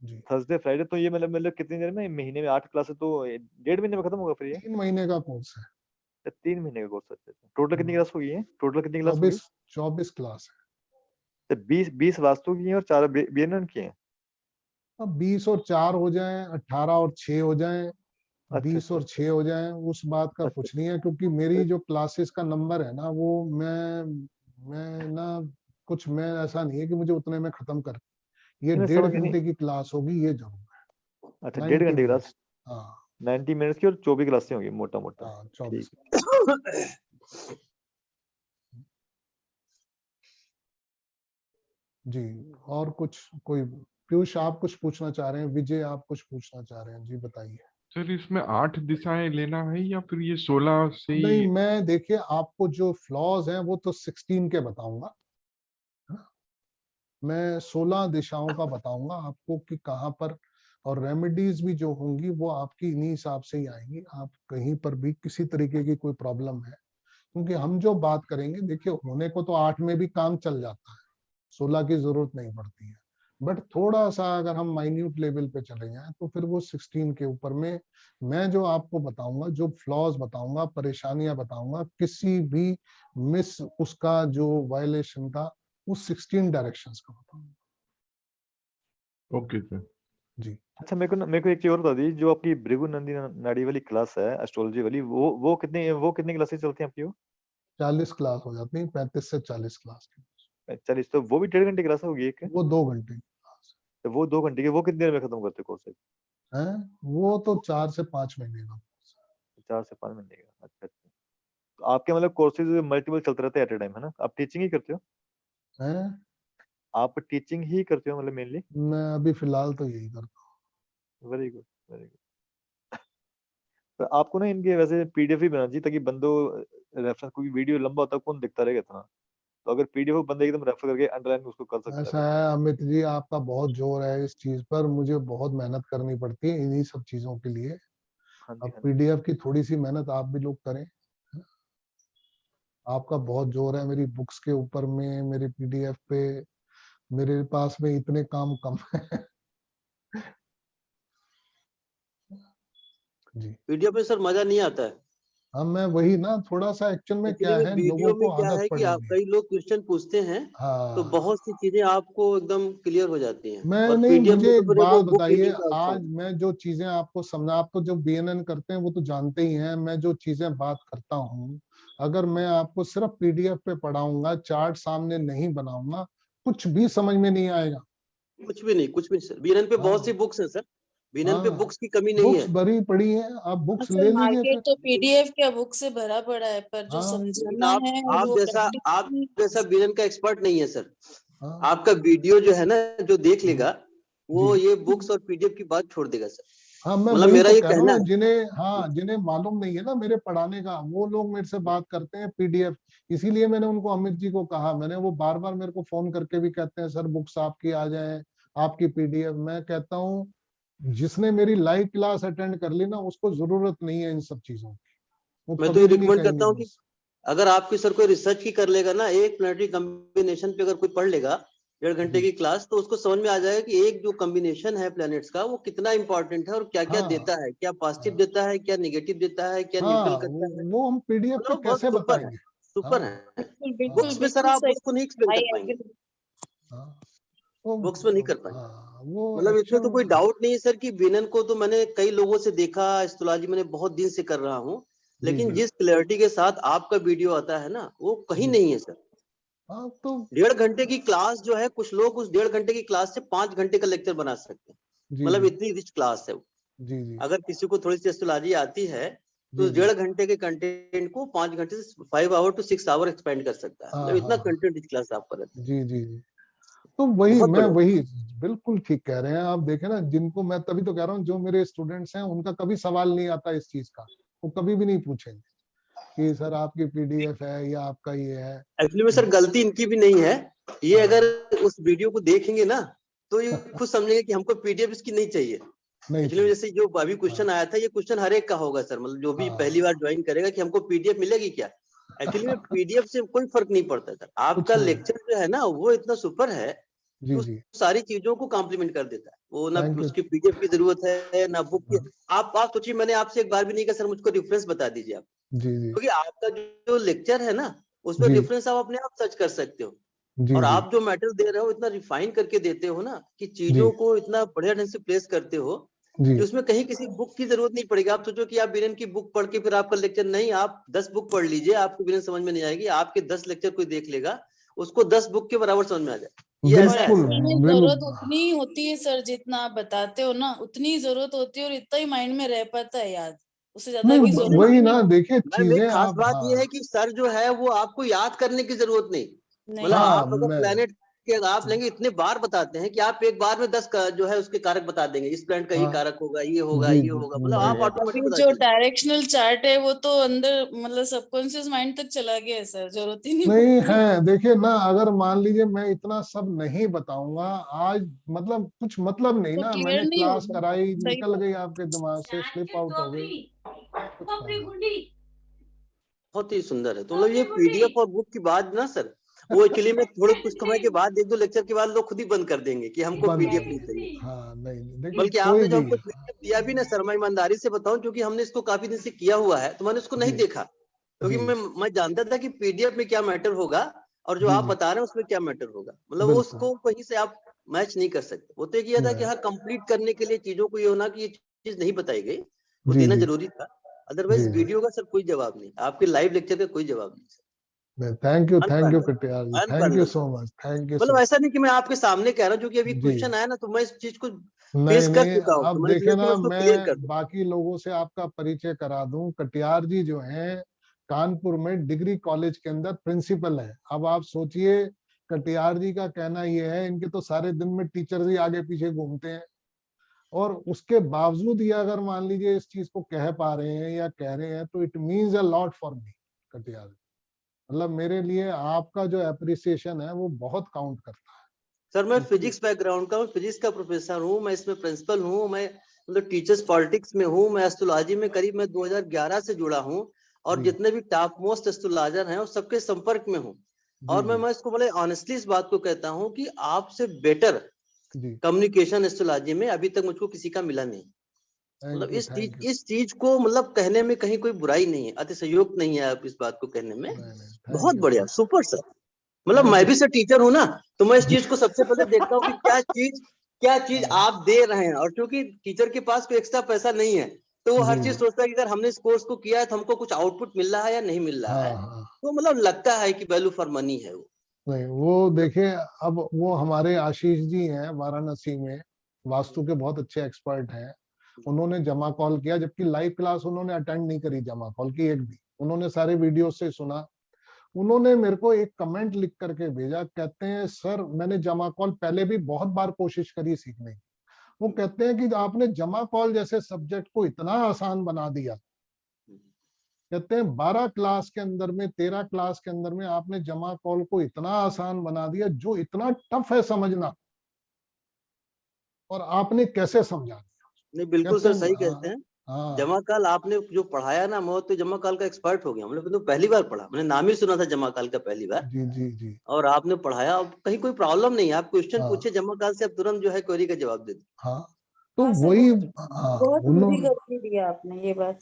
जी, थर्सडे फ्राइडे तो ये मतलब कितनी देर में, महीने में 8 क्लासेस तो 1.5 महीने में खत्म होगा फिर ये? 3 महीने का कोर्स है। 3 महीने का कोर्स? अच्छा अच्छा, टोटल कितनी क्लास होगी ये, टोटल कितनी क्लास होगी? 24 क्लास है। तो 20 वास्तु की हैं और 4 बीएनएन की हैं? अब 20 और 4 हो जाएं, 18 और 6 हो जाएं, अच्छा 20 अच्छा और 6 हो जाएं, उस बात का अच्छा कुछ नहीं है, क्योंकि मेरी जो क्लासेस का नंबर है ना वो मैं ना कुछ, मैं ऐसा नहीं है कि मुझे उतने में खत्म कर, ये मैं 1.5 समझ गया नहीं। घंटे की क्लास होगी ये जरूर है। अच्छा, 1.5 घंटे 90 की क्लास, मिनट्स हाँ 90 मिनट्स की, और 24 क्लासें होंगी मोटा मोटा। हाँ 24। ठीक। जी, और कुछ कोई, पीयूष आप कुछ पूछना चाह रहे हैं, विजय आप कुछ पूछना चाह रहे हैं, जी बताइए। सर इसमें 8 दिशाएं लेना है या फिर ये 16 से नहीं, ही? मैं देखिए आपको जो फ्लॉज हैं वो तो 16 के बताऊंगा, मैं 16 दिशाओं का बताऊंगा आपको कि कहाँ पर, और रेमेडीज भी जो होंगी वो आपकी इन्हीं हिसाब से ही आएंगी। आप कहीं पर भी किसी तरीके की कोई प्रॉब्लम है, क्योंकि हम जो बात करेंगे, देखिए होने को तो 8 में भी काम चल जाता है, 16 की जरूरत नहीं पड़ती है, बट थोड़ा सा अगर हम माइन्यूट लेवल पे चले जाएं तो फिर वो 16 के ऊपर में मैं जो आपको बताऊंगा, जो फ्लॉज बताऊंगा, परेशानियां बताऊंगा, किसी भी मिस उसका जो वायलेशन का, उस 16 डायरेक्शंस का बताऊंगा। Okay sir. जी, अच्छा, मेरे को एक चीज और बता दी, जो आपकी भृगु नंदी नाड़ी वाली क्लास है एस्ट्रोलॉजी वाली, वो कितनी क्लासेस चलती हैं आपकी? वो 40 क्लास हो जाती है, 35 से 40 क्लास की। 40, तो वो भी 1.5 घंटे की क्लास होगी एक? वो 2 घंटे की क्लास तो वो 2 घंटे की, वो कितनी देर में खत्म करते कोर्स? है, वो तो 4 से 5 महीने का कोर्स 4 से 5 महीने का? अच्छा अच्छा। तो आपके मतलब कोर्सेज मल्टीपल चलते रहते हैं एट ए टाइम, है ना? आप टीचिंग ही करते हो? है। आप टीचिंग ही करते हो मतलब मेनली? मैं अभी फिलहाल तो यही करता वेरी गुड, वेरी गुड। तो आपको ना इनके वैसे पीडीएफ ही बनाना चाहिए, ताकि बंदो रेफरेंस, कोई वीडियो लंबा होता है कौन दिखता रहेगा इतना, तो अगर पीडीएफ बंदे एकदम रेफर करके अंडरलाइन उसको कर हूँ। सकता है ऐसा बंदा। है अमित जी, आपका बहुत जोर है इस चीज पर, मुझे बहुत मेहनत करनी पड़ती है इन्हीं सब चीजों के लिए। हाँ जी, अब हाँ जी। पीडीएफ की थोड़ी सी मेहनत आप भी लोग करें, आपका बहुत जोर है मेरी बुक्स के ऊपर में, मेरे पीडीएफ पे, मेरे पास में इतने काम कम है। जी, वीडियो पे सर मजा नहीं आता है। हाँ मैं वही ना, थोड़ा सा एक्चुअल में क्या एक्चुअली में है, लोगों वीडियो में को क्या आदत है कि पड़ी आप हुई है। कई लोग क्वेश्चन पूछते हैं तो हाँ, बहुत सी चीजें आपको एकदम क्लियर हो जाती हैं, मैं और नहीं, पीडीएफ मुझे में तो एक फिर एक वो बात बुक बताइए, रीडिंग का ऑप्शन आज है। मैं जो चीजें आपको समझा, आप तो जो बीएनएन करते हैं वो तो जानते ही हैं, मैं जो चीजें बात करता हूँ, अगर मैं आपको सिर्फ पीडीएफ पे पढ़ाऊंगा, चार्ट सामने नहीं बनाऊंगा, कुछ भी समझ में नहीं आएगा। कुछ भी नहीं सर, बीएनएन पे बहुत सी हाँ बुक्स हैं सर, बीएनएन पे हाँ, बुक्स की कमी नहीं बुक्स है। भरी पड़ी हैं, आप बुक्स सर ले लीजिए मार्केट फिर। तो पीडीएफ क्या बुक से भरा पड़ा है, पर जो हाँ लेकिन समझाना है आप वो जैसा प्रैक्टिस। बीएनएन का एक्सपर्ट नहीं है सर। हाँ आपका वीडियो जो है ना, जो देख जी लेगा जी, वो ये बुक्स और पीडीएफ की बात छोड़ देगा सर। हाँ मैं मतलब वही मेरा तो ये कह रहा कहना हूँ, है। जिन्हें, हाँ जिन्हें मालूम नहीं है ना मेरे पढ़ाने का, वो लोग मेरे से बात करते हैं पीडीएफ। इसीलिए मैंने उनको, अमित जी को कहा मैंने, वो बार बार मेरे को फोन करके भी कहते हैं सर बुक्स आपकी आ जाए, आपकी पीडीएफ। मैं कहता हूँ जिसने मेरी लाइव क्लास अटेंड कर ली ना, उसको जरूरत नहीं है इन सब चीजों की, वो मैं तो ये कभी भी नहीं रिकमेंड करता कहेंगे हूँ कि मुझसे। अगर आपकी सर कोई रिसर्च की कर लेगा ना, एक प्लानिटरी कॉम्बिनेशन पे अगर कोई पढ़ लेगा 1.5 घंटे जी की क्लास, तो उसको समझ में आ जाएगा कि एक जो कॉम्बिनेशन है प्लैनेट्स का वो कितना इंपॉर्टेंट है और क्या क्या हाँ देता है, क्या पॉजिटिव हाँ देता है, क्या नेगेटिव देता है, क्या न्यूट्रल हाँ, करता है। वो हम पीडीएफ पे मतलब बहुत कैसे सुपर है, बताएंगे। सुपर हाँ है। बिल्कुल बिल्कुल बुक्स में हाँ सर बिल्कुल आप सही। उसको नहीं एक्सप्लेन आई कर पाएंगे, एग्री। हाँ, वो बुक्स में नहीं कर पाएंगे। हाँ वो मतलब इसमें तो कोई एक्चुअल। डाउट नहीं है सर कि विनन को तो मैंने कई लोगों से देखा, एस्ट्रोलॉजी मैंने बहुत दिन से कर रहा हूँ, जी लेकिन जी जिस क्लैरिटी के साथ आपका वीडियो आता है ना, वो कहीं जी, नहीं है सर। हाँ तो 1.5 घंटे की क्लास जो है, कुछ लोग उस 1.5 घंटे की क्लास से 5 घंटे का लेक्चर बना सकते हैं। जी मतलब जी इतनी रिच क्लास है वो। जी जी अगर किसी को थोड़ी सी एस्ट्रोलॉजी आती है तो जी उस जी, 1.5 घंटे के कंटेंट को 5 घंटे से 5 आवर to 6 आवर एक्सपेंड कर सकता है। हाँ मतलब हाँ इतना हाँ, कंटेंट रिच क्लास आपका रहता है। जी जी जी, तो वही बहुत मैं बढ़िया। वही बिल्कुल ठीक कह रहे हैं आप। देखें ना, जिनको मैं तभी तो कह रहा हूँ, जो मेरे स्टूडेंट्स हैं उनका कभी सवाल नहीं आता इस चीज का, वो कभी भी नहीं पूछेंगे कि सर आपकी पीडीएफ है या आपका ये है। एक्चुअली में सर गलती इनकी भी नहीं है, ये हाँ। अगर उस वीडियो को देखेंगे ना तो ये खुद समझेंगे कि हमको पीडीएफ इसकी नहीं चाहिए। नहीं एक्चुअली चाहिए। जैसे जो अभी क्वेश्चन आया था, ये क्वेश्चन हर एक का होगा सर, मतलब जो भी पहली हाँ बार ज्वाइन करेगा कि हमको पीडीएफ मिलेगी क्या। एक्चुअली में पीडीएफ से कोई फर्क नहीं पड़ता सर, कुछ आपका नहीं। लेक्चर जो है ना वो इतना सुपर है कि जी उस जी। सारी चीजों को कॉम्प्लीमेंट कर देता है वो, ना थैंक यू। उसकी पीडीएफ की जरूरत है ना बुक की। आप सोचिए, मैंने आपसे एक बार भी नहीं कहा सर मुझको रेफरेंस बता दीजिए आप, जी जी क्योंकि आपका जो लेक्चर है ना उसमें जी रेफरेंस आप अपने आप सर्च कर सकते हो। जी और जी आप जो मैटर दे रहे हो इतना रिफाइन करके देते हो ना कि जी चीजों को इतना बढ़िया ढंग से प्लेस करते हो जी। कि उसमें कहीं किसी बुक की जरूरत नहीं पड़ेगी। आप सोचो कि आप बीरेन की बुक पढ़ के फिर आपका लेक्चर, नहीं, आप 10 बुक पढ़ लीजिए, आपको बीरेन समझ में नहीं आएगी, आपके 10 लेक्चर कोई देख लेगा, उसको 10 बुक के बराबर समझ में आ जाए, ये और ऐसा है बिल्कुल सर। एक्चुअल में बिल जरूरत उतनी ही होती है सर, जितना आप बताते हो ना उतनी जरूरत होती है, और इतना ही माइंड में रह पाता है याद, उससे ज्यादा नहीं की जरूरत वही ही नहीं। ना, देखिए मैम एक चीजें खास आप। बात ये हाँ है कि सर जो है वो आपको याद करने की जरूरत नहीं, मतलब नहीं। हाँ आप अगर मैं प्लेनेट के आप लेंगे, इतने बार बताते हैं कि आप एक बार में 10 का जो है उसके कारक बता देंगे, इस प्लेनेट का ये हाँ कारक होगा, ये होगा, जी ये जी होगा, मतलब आप और ऑटोमेटिक वो पता जो चले। डायरेक्शनल चार्ट है वो तो अंदर मतलब सबकॉन्शियस माइंड तक चला गया है सर, जरूरत ही नहीं नहीं पड़ती। है। देखिए ना, अगर मान लीजिए मैं इतना सब नहीं बताऊंगा आज, मतलब कुछ मतलब नहीं तो ना, क्लियर मैंने नहीं क्लास होगा। कराई सही निकल बात। गई आपके दिमाग से, स्लिप आउट हो गई, कुछ फायदा बहुत ही सुंदर है। तो मतलब ये पीडीएफ और बुक की बात ना सर, वो एक्चुअली में थोड़े कुछ समय के बाद, एक दो लेक्चर के बाद लोग खुद ही बंद कर देंगे कि नहीं। हमको बंद पीडीएफ कर नहीं दो। चाहिए। हाँ नहीं नहीं, देखिए बल्कि कोई आपने जो भी। हमको पीडीएफ दिया भी ना सर, मैं ईमानदारी से बताऊं, क्योंकि हमने इसको काफी दिन से किया हुआ है तो मैंने उसको नहीं जी देखा, क्योंकि जी मैं जानता था कि पीडीएफ में क्या मैटर होगा और जो जी आप जी बता रहे हैं उसमें क्या मैटर होगा, मतलब वो बिल्कुल। उसको कहीं से आप मैच नहीं कर सकते। वो तो एक ये था कि नहीं। हाँ, कंप्लीट करने के लिए चीजों को ये होना कि ये चीज नहीं बताई गई, वो जी देना जी जरूरी था। जी अदरवाइज जी। वीडियो का सर कोई जवाब नहीं, आपके लाइव लेक्चर का कोई जवाब नहीं। नहीं, thank you unparalleled, Katiyar ji, thank you unparalleled so sir. Much, thank you मतलब सो ऐसा नहीं कि मैं आपके सामने कह रहा हूँ, क्योंकि अभी जी। क्वेश्चन आया ना तो मैं इस चीज को नहीं फेस कर नहीं, चुका हूँ, तो अब मैंने देखे सोचा कि मैं ना, उसको क्लियर कर मैं दूं। बाकी लोगों से आपका परिचय करा दूं। कटियार जी जो हैं कानपुर में डिग्री कॉलेज के अंदर प्रिंसिपल है। अब आप सोचिए, कटियार जी का कहना ये है, इनके तो सारे दिन में टीचर्स ही आगे पीछे घूमते हैं, और उसके बावजूद ये अगर मान लीजिए इस चीज को कह पा रहे हैं या कह रहे हैं, तो it means a lot for me Katiyar ji. मतलब मेरे लिए आपका जो अप्रिसिएशन है वो बहुत काउंट करता सर मैं है। फिजिक्स बैकग्राउंड का हूँ, फिजिक्स का प्रोफेसर हूँ, मैं इसमें प्रिंसिपल हूँ, मैं मतलब टीचर्स पॉलिटिक्स में हूँ, मैं एस्ट्रोलॉजी में करीब मैं 2011 से जुड़ा हूँ, और जी जितने भी टॉप मोस्ट एस्ट्रोलॉजर हैं उस सबके संपर्क में हूँ। जी और जी मैं इसको बड़े ऑनेस्टली इस बात को कहता हूँ कि आपसे बेटर जी। कम्युनिकेशन एस्ट्रोलॉजी में अभी तक मुझको किसी का मिला नहीं। मतलब थैंक यू। इस चीज को मतलब कहने में कहीं कोई बुराई नहीं है, अतिशयोक्त नहीं है आप इस बात को कहने में। नहीं नहीं, बहुत बढ़िया, सुपर सर। मतलब थैंक मैं यू। भी सर टीचर हूँ ना, तो मैं इस जी चीज को सबसे पहले देखता हूँ कि क्या चीज हाँ, आप दे रहे हैं, और क्योंकि टीचर के पास कोई एक्स्ट्रा पैसा नहीं है तो वो जी हर चीज जी सोचता है कि अगर हमने इस कोर्स को किया है तो हमको कुछ आउटपुट मिल रहा है या नहीं मिल रहा हाँ है, हाँ। तो मतलब लगता है कि वैल्यू फॉर मनी है वो। नहीं वो देखिए, अब वो हमारे आशीष जी हैं वाराणसी में, वास्तु के बहुत अच्छे एक्सपर्ट हैं। उन्होंने जमा कॉल किया, जबकि लाइव क्लास उन्होंने अटेंड नहीं करी जमा कॉल की एक भी, उन्होंने सारे वीडियो से सुना। उन्होंने मेरे को एक कमेंट लिख करके भेजा, कहते हैं सर मैंने जमा कॉल पहले भी बहुत बार कोशिश करी सीखने की। वो कहते हैं कि आपने जमा कॉल जैसे सब्जेक्ट को इतना आसान बना दिया। कहते हैं 12 क्लास के अंदर में, 13 क्लास के अंदर में आपने जमा कॉल को इतना आसान बना दिया, जो इतना टफ है समझना, और आपने कैसे समझा दिया। नहीं बिल्कुल कहते सर, हैं सही कहते हाँ हैं। हाँ जमा काल आपने जो पढ़ाया ना, मैं तो जमा काल का एक्सपर्ट हो गया, मतलब तो पहली बार पढ़ा, मैंने नाम ही सुना था जमा काल का पहली बार, जी जी जी और आपने पढ़ाया। अब कहीं कोई प्रॉब्लम नहीं है, आप क्वेश्चन हाँ पूछे जमा काल से, आप तुरंत जो है क्वेरी का जवाब दे दो। हाँ। तो हाँ सर, वही बहुत हाँ बहुत इजी उन्होंने, करके दिया आपने ये बात।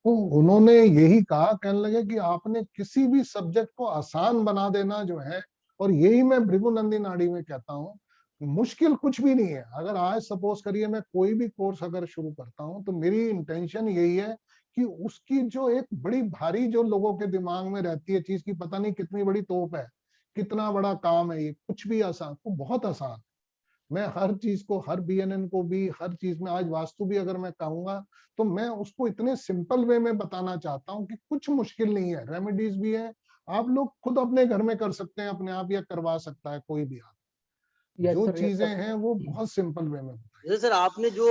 तो उन्होंने यही कहा, कहने लगे कि आपने किसी भी सब्जेक्ट को आसान बना देना जो है, और यही मैं भृगुनंदी नाड़ी में कहता हूँ, मुश्किल कुछ भी नहीं है। अगर आज सपोज करिए मैं कोई भी कोर्स अगर शुरू करता हूँ, तो मेरी इंटेंशन यही है कि उसकी जो एक बड़ी भारी जो लोगों के दिमाग में रहती है चीज की, पता नहीं कितनी बड़ी तोप है, कितना बड़ा काम है ये, कुछ भी आसान, वो बहुत आसान। मैं हर चीज को, हर बीएनएन को भी, हर चीज में, आज वास्तु भी अगर मैं कहूंगा तो मैं उसको इतने सिंपल वे में बताना चाहता हूँ कि कुछ मुश्किल नहीं है, रेमेडीज भी है, आप लोग खुद अपने घर में कर सकते हैं अपने आप, या करवा सकता है कोई भी आप। Yes, जो sir, yes, चीजें sir. हैं वो बहुत सिंपल वे में बताई। जैसे सर आपने जो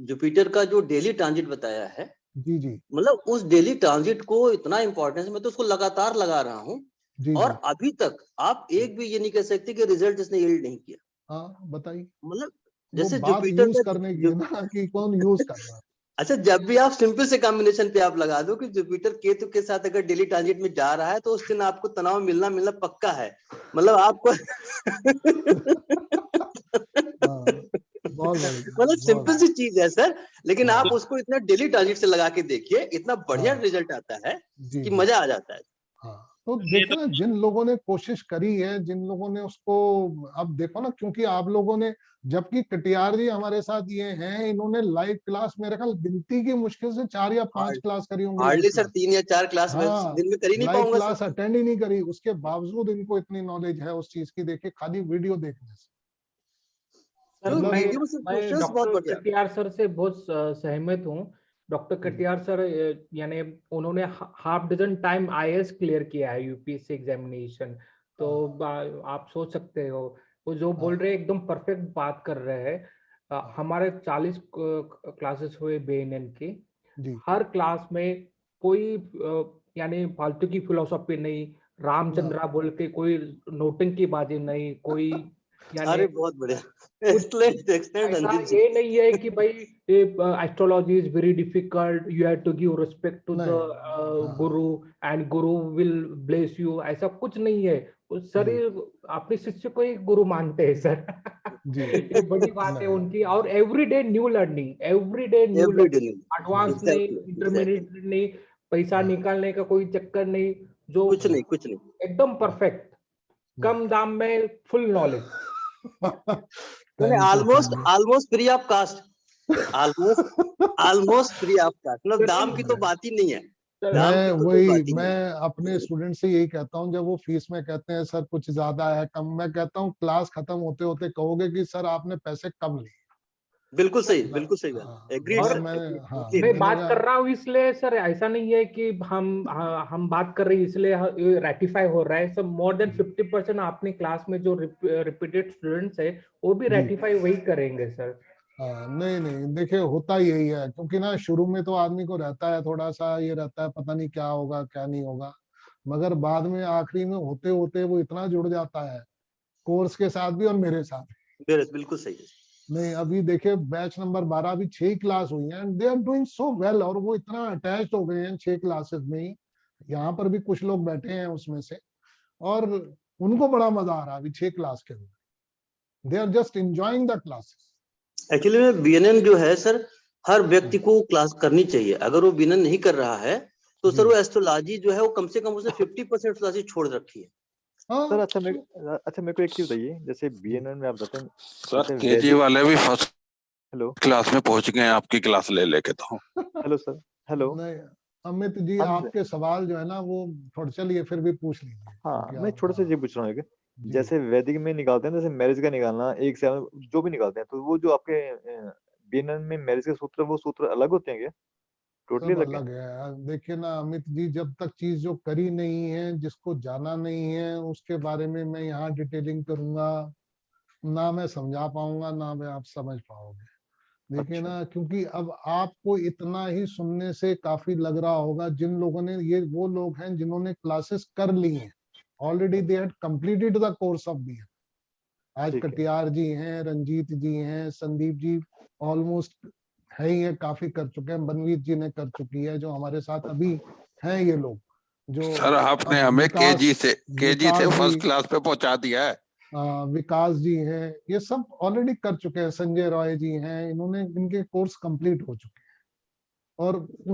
जुपिटर का जो डेली ट्रांजिट बताया है, जी जी मतलब उस डेली ट्रांजिट को इतना इंपॉर्टेंस, मैं तो उसको लगातार लगा रहा हूँ जी और जी। अभी तक आप एक भी ये नहीं कह सकते कि रिजल्ट इसने यील्ड नहीं किया। हाँ बताइए, मतलब वो जैसे बात जुपिटर यूज का करने की है ना कि कौन यूज कर रहा है। अच्छा, जब भी आप सिंपल से कॉम्बिनेशन पे आप लगा दो कि जुपिटर केतु के साथ अगर डेली ट्रांजिट में जा रहा है तो उस दिन आपको तनाव मिलना पक्का है। मतलब आपको बहुत बढ़िया, मतलब बहुत सिंपल सी चीज है सर, लेकिन हाँ। आप उसको इतना डेली ट्रांजिट से लगा के देखिए, इतना बढ़िया हाँ। रिजल्ट आता है जी कि जी। मजा आ जाता है। हाँ तो ये देखिए ना, जिन लोगों ने कोशिश करी है, जिन लोगों ने उसको, अब देखो ना, क्योंकि आप लोगों ने, जबकि कटियार जी हमारे साथ ये हैं, इन्होंने लाइव क्लास मेरे ख्याल गिनती की मुश्किल से 4 या 5 क्लास करी होंगी लाइव हार्डली सर क्लास। 3 या 4 क्लास में हाँ, दिन में कर ही नहीं लाइव पाऊंगा क्लास सर। अटेंड ही नहीं करी, उसके बावजूद इनको इतनी नॉलेज है उस चीज की, देखिए खाली वीडियो देखने से। सर जो मतलब वीडियो में सर मैं क्वेश्चंस बहुत डॉक्टर बढ़िया। कटियार सर से बहुत सहमत हूँ। डॉक्टर कटियार सर यानी उन्होंने half dozen time IAS clear किया है यूपीएससी एग्जामिनेशन। तो आप सोच सकते हो वो जो बोल रहे हैं एकदम परफेक्ट बात कर रहे हैं। हमारे 40 क्लासेस हुए बीएनएन के, जी हर क्लास में कोई यानी फालतू की फिलोसॉफी नहीं, रामचंद्रा बोल के कोई नोटंकी बाजी नहीं, कोई यानी अरे बहुत बढ़िया, कुछ एक्सलेंट एक्सलेंट ऐसा रंजीत जी। ये नहीं है कि भाई astrology is very difficult, you have to give respect to the नहीं, guru and Guru will bless you, ऐसा कुछ नहीं है। सर जी अपने शिष्य को ही गुरु मानते हैं सर। जी। ये बड़ी बात है नहीं, उनकी। और everyday new learning, everyday new every day learning, advance नहीं, एग्जैक्टली एग्जैक्टली, इंटरमीडिएट नहीं, पैसा हाँ। निकालने का कोई चक्कर नहीं, जो कुछ नहीं कुछ नहीं। एकदम परफेक्ट, कम दाम में फुल नॉलेज। मैंने thank you, almost thank almost free of cost, almost free of cost, मतलब दाम की तो यू। बात ही नहीं है, दाम मैं की तो कोई वही, बात ही मैं नहीं है। अपने स्टूडेंट से यही कहता हूँ, जब वो फीस में कहते हैं सर कुछ ज्यादा है कम, मैं कहता हूँ क्लास खत्म होते होते कहोगे कि सर आपने पैसे कम लिए। बिल्कुल मतलब सही बात, हाँ, एग्रीड और मतलब सर, मैं, एग्रीड हाँ टोटली मैं एग्रीड। मैंने बात कर कहा रहा हूँ इसलिए सर, ऐसा नहीं है कि हम बात कर रहे हैं इसलिए रेटिफाई हो रहा है। सब मोर देन 50% अपनी क्लास में जो रिपीटेड स्टूडेंट्स है वो भी जी, रेटिफाई वही करेंगे सर। हाँ नहीं नहीं, देखिए होता यही है, क्योंकि ना शुरू में तो आदमी को रहता है थोड़ा सा, ये रहता है पता नहीं क्या होगा क्या नहीं होगा, मगर बाद में आखिरी में होते होते वो इतना जुड़ जाता है कोर्स के साथ भी और मेरे साथ भी। बिल्कुल सही है। नहीं अभी देखिए बैच नंबर 12, अभी 6 क्लास हुई हैं and they are doing so well, और वो इतना अटैच्ड हो गए हैं 6 क्लासेस में ही। यहाँ पर भी कुछ लोग बैठे हैं उसमें से, और उनको बड़ा मजा आ रहा है अभी 6 क्लास के अंदर, they are just enjoying the classes. Actually में बीएनएन जो है सर, हर व्यक्ति को क्लास करनी चाहिए। अगर वो बीएनएन नहीं कर रहा है तो सर वो एस्ट्रोलॉजी जो है वो कम से कम उसने 50% एस्ट्रोलॉजी छोड़ रखी है। सर अच्छा मेरे को एक चीज बताइए, जैसे बीएनएन में आप बताते हैं सर केजी वाले भी फर्स्ट हेलो क्लास में पहुंच गए हैं आपकी क्लास ले लेके। तो हेलो सर, हेलो। नहीं अमित जी, हाँ आपके सवाल जो है ना वो थोड़ा, चलिए फिर भी पूछ लीजिए हाँ, क्योंकि मैं आप, छोटा सा ये पूछ रहा हूँ कि जी जैसे वैदिक में निकालते हैं, जैसे मैरिज का निकालना एक से जो भी निकालते हैं, तो वो जो आपके बीएनएन में मैरिज के सूत्र, वो सूत्र अलग होते हैं क्या? टोटली सब अलग है? अलग है। देखिए ना अमित जी, जब तक चीज जो करी नहीं है, जिसको जाना नहीं है, उसके बारे में मैं यहाँ डिटेलिंग करूंगा ना, मैं समझा पाऊंगा ना मैं आप समझ पाओगे। देखिए अच्छा ना, क्योंकि अब आपको इतना ही सुनने से काफी लग रहा होगा, जिन लोगों ने, ये वो लोग हैं जिन्होंने क्लासेस कर ली हैं already, they had completed the course of B. आज ठीक है। कटियार जी हैं, रंजीत जी हैं, संदीप जी ऑलमोस्ट है ही है, काफी कर चुके हैं, बनवीर जी ने कर चुकी है, जो हमारे साथ अभी हैं ये लोग, जो सर आपने अब हमें विकास, केजी से विकास जी, फर्स्ट क्लास पे पहुंचा दिया है। विकास जी हैं, ये सब ऑलरेडी कर चुके हैं, संजय रॉय जी हैं, इन्होंने, इनके कोर्स कंप्लीट हो चुके हैं। और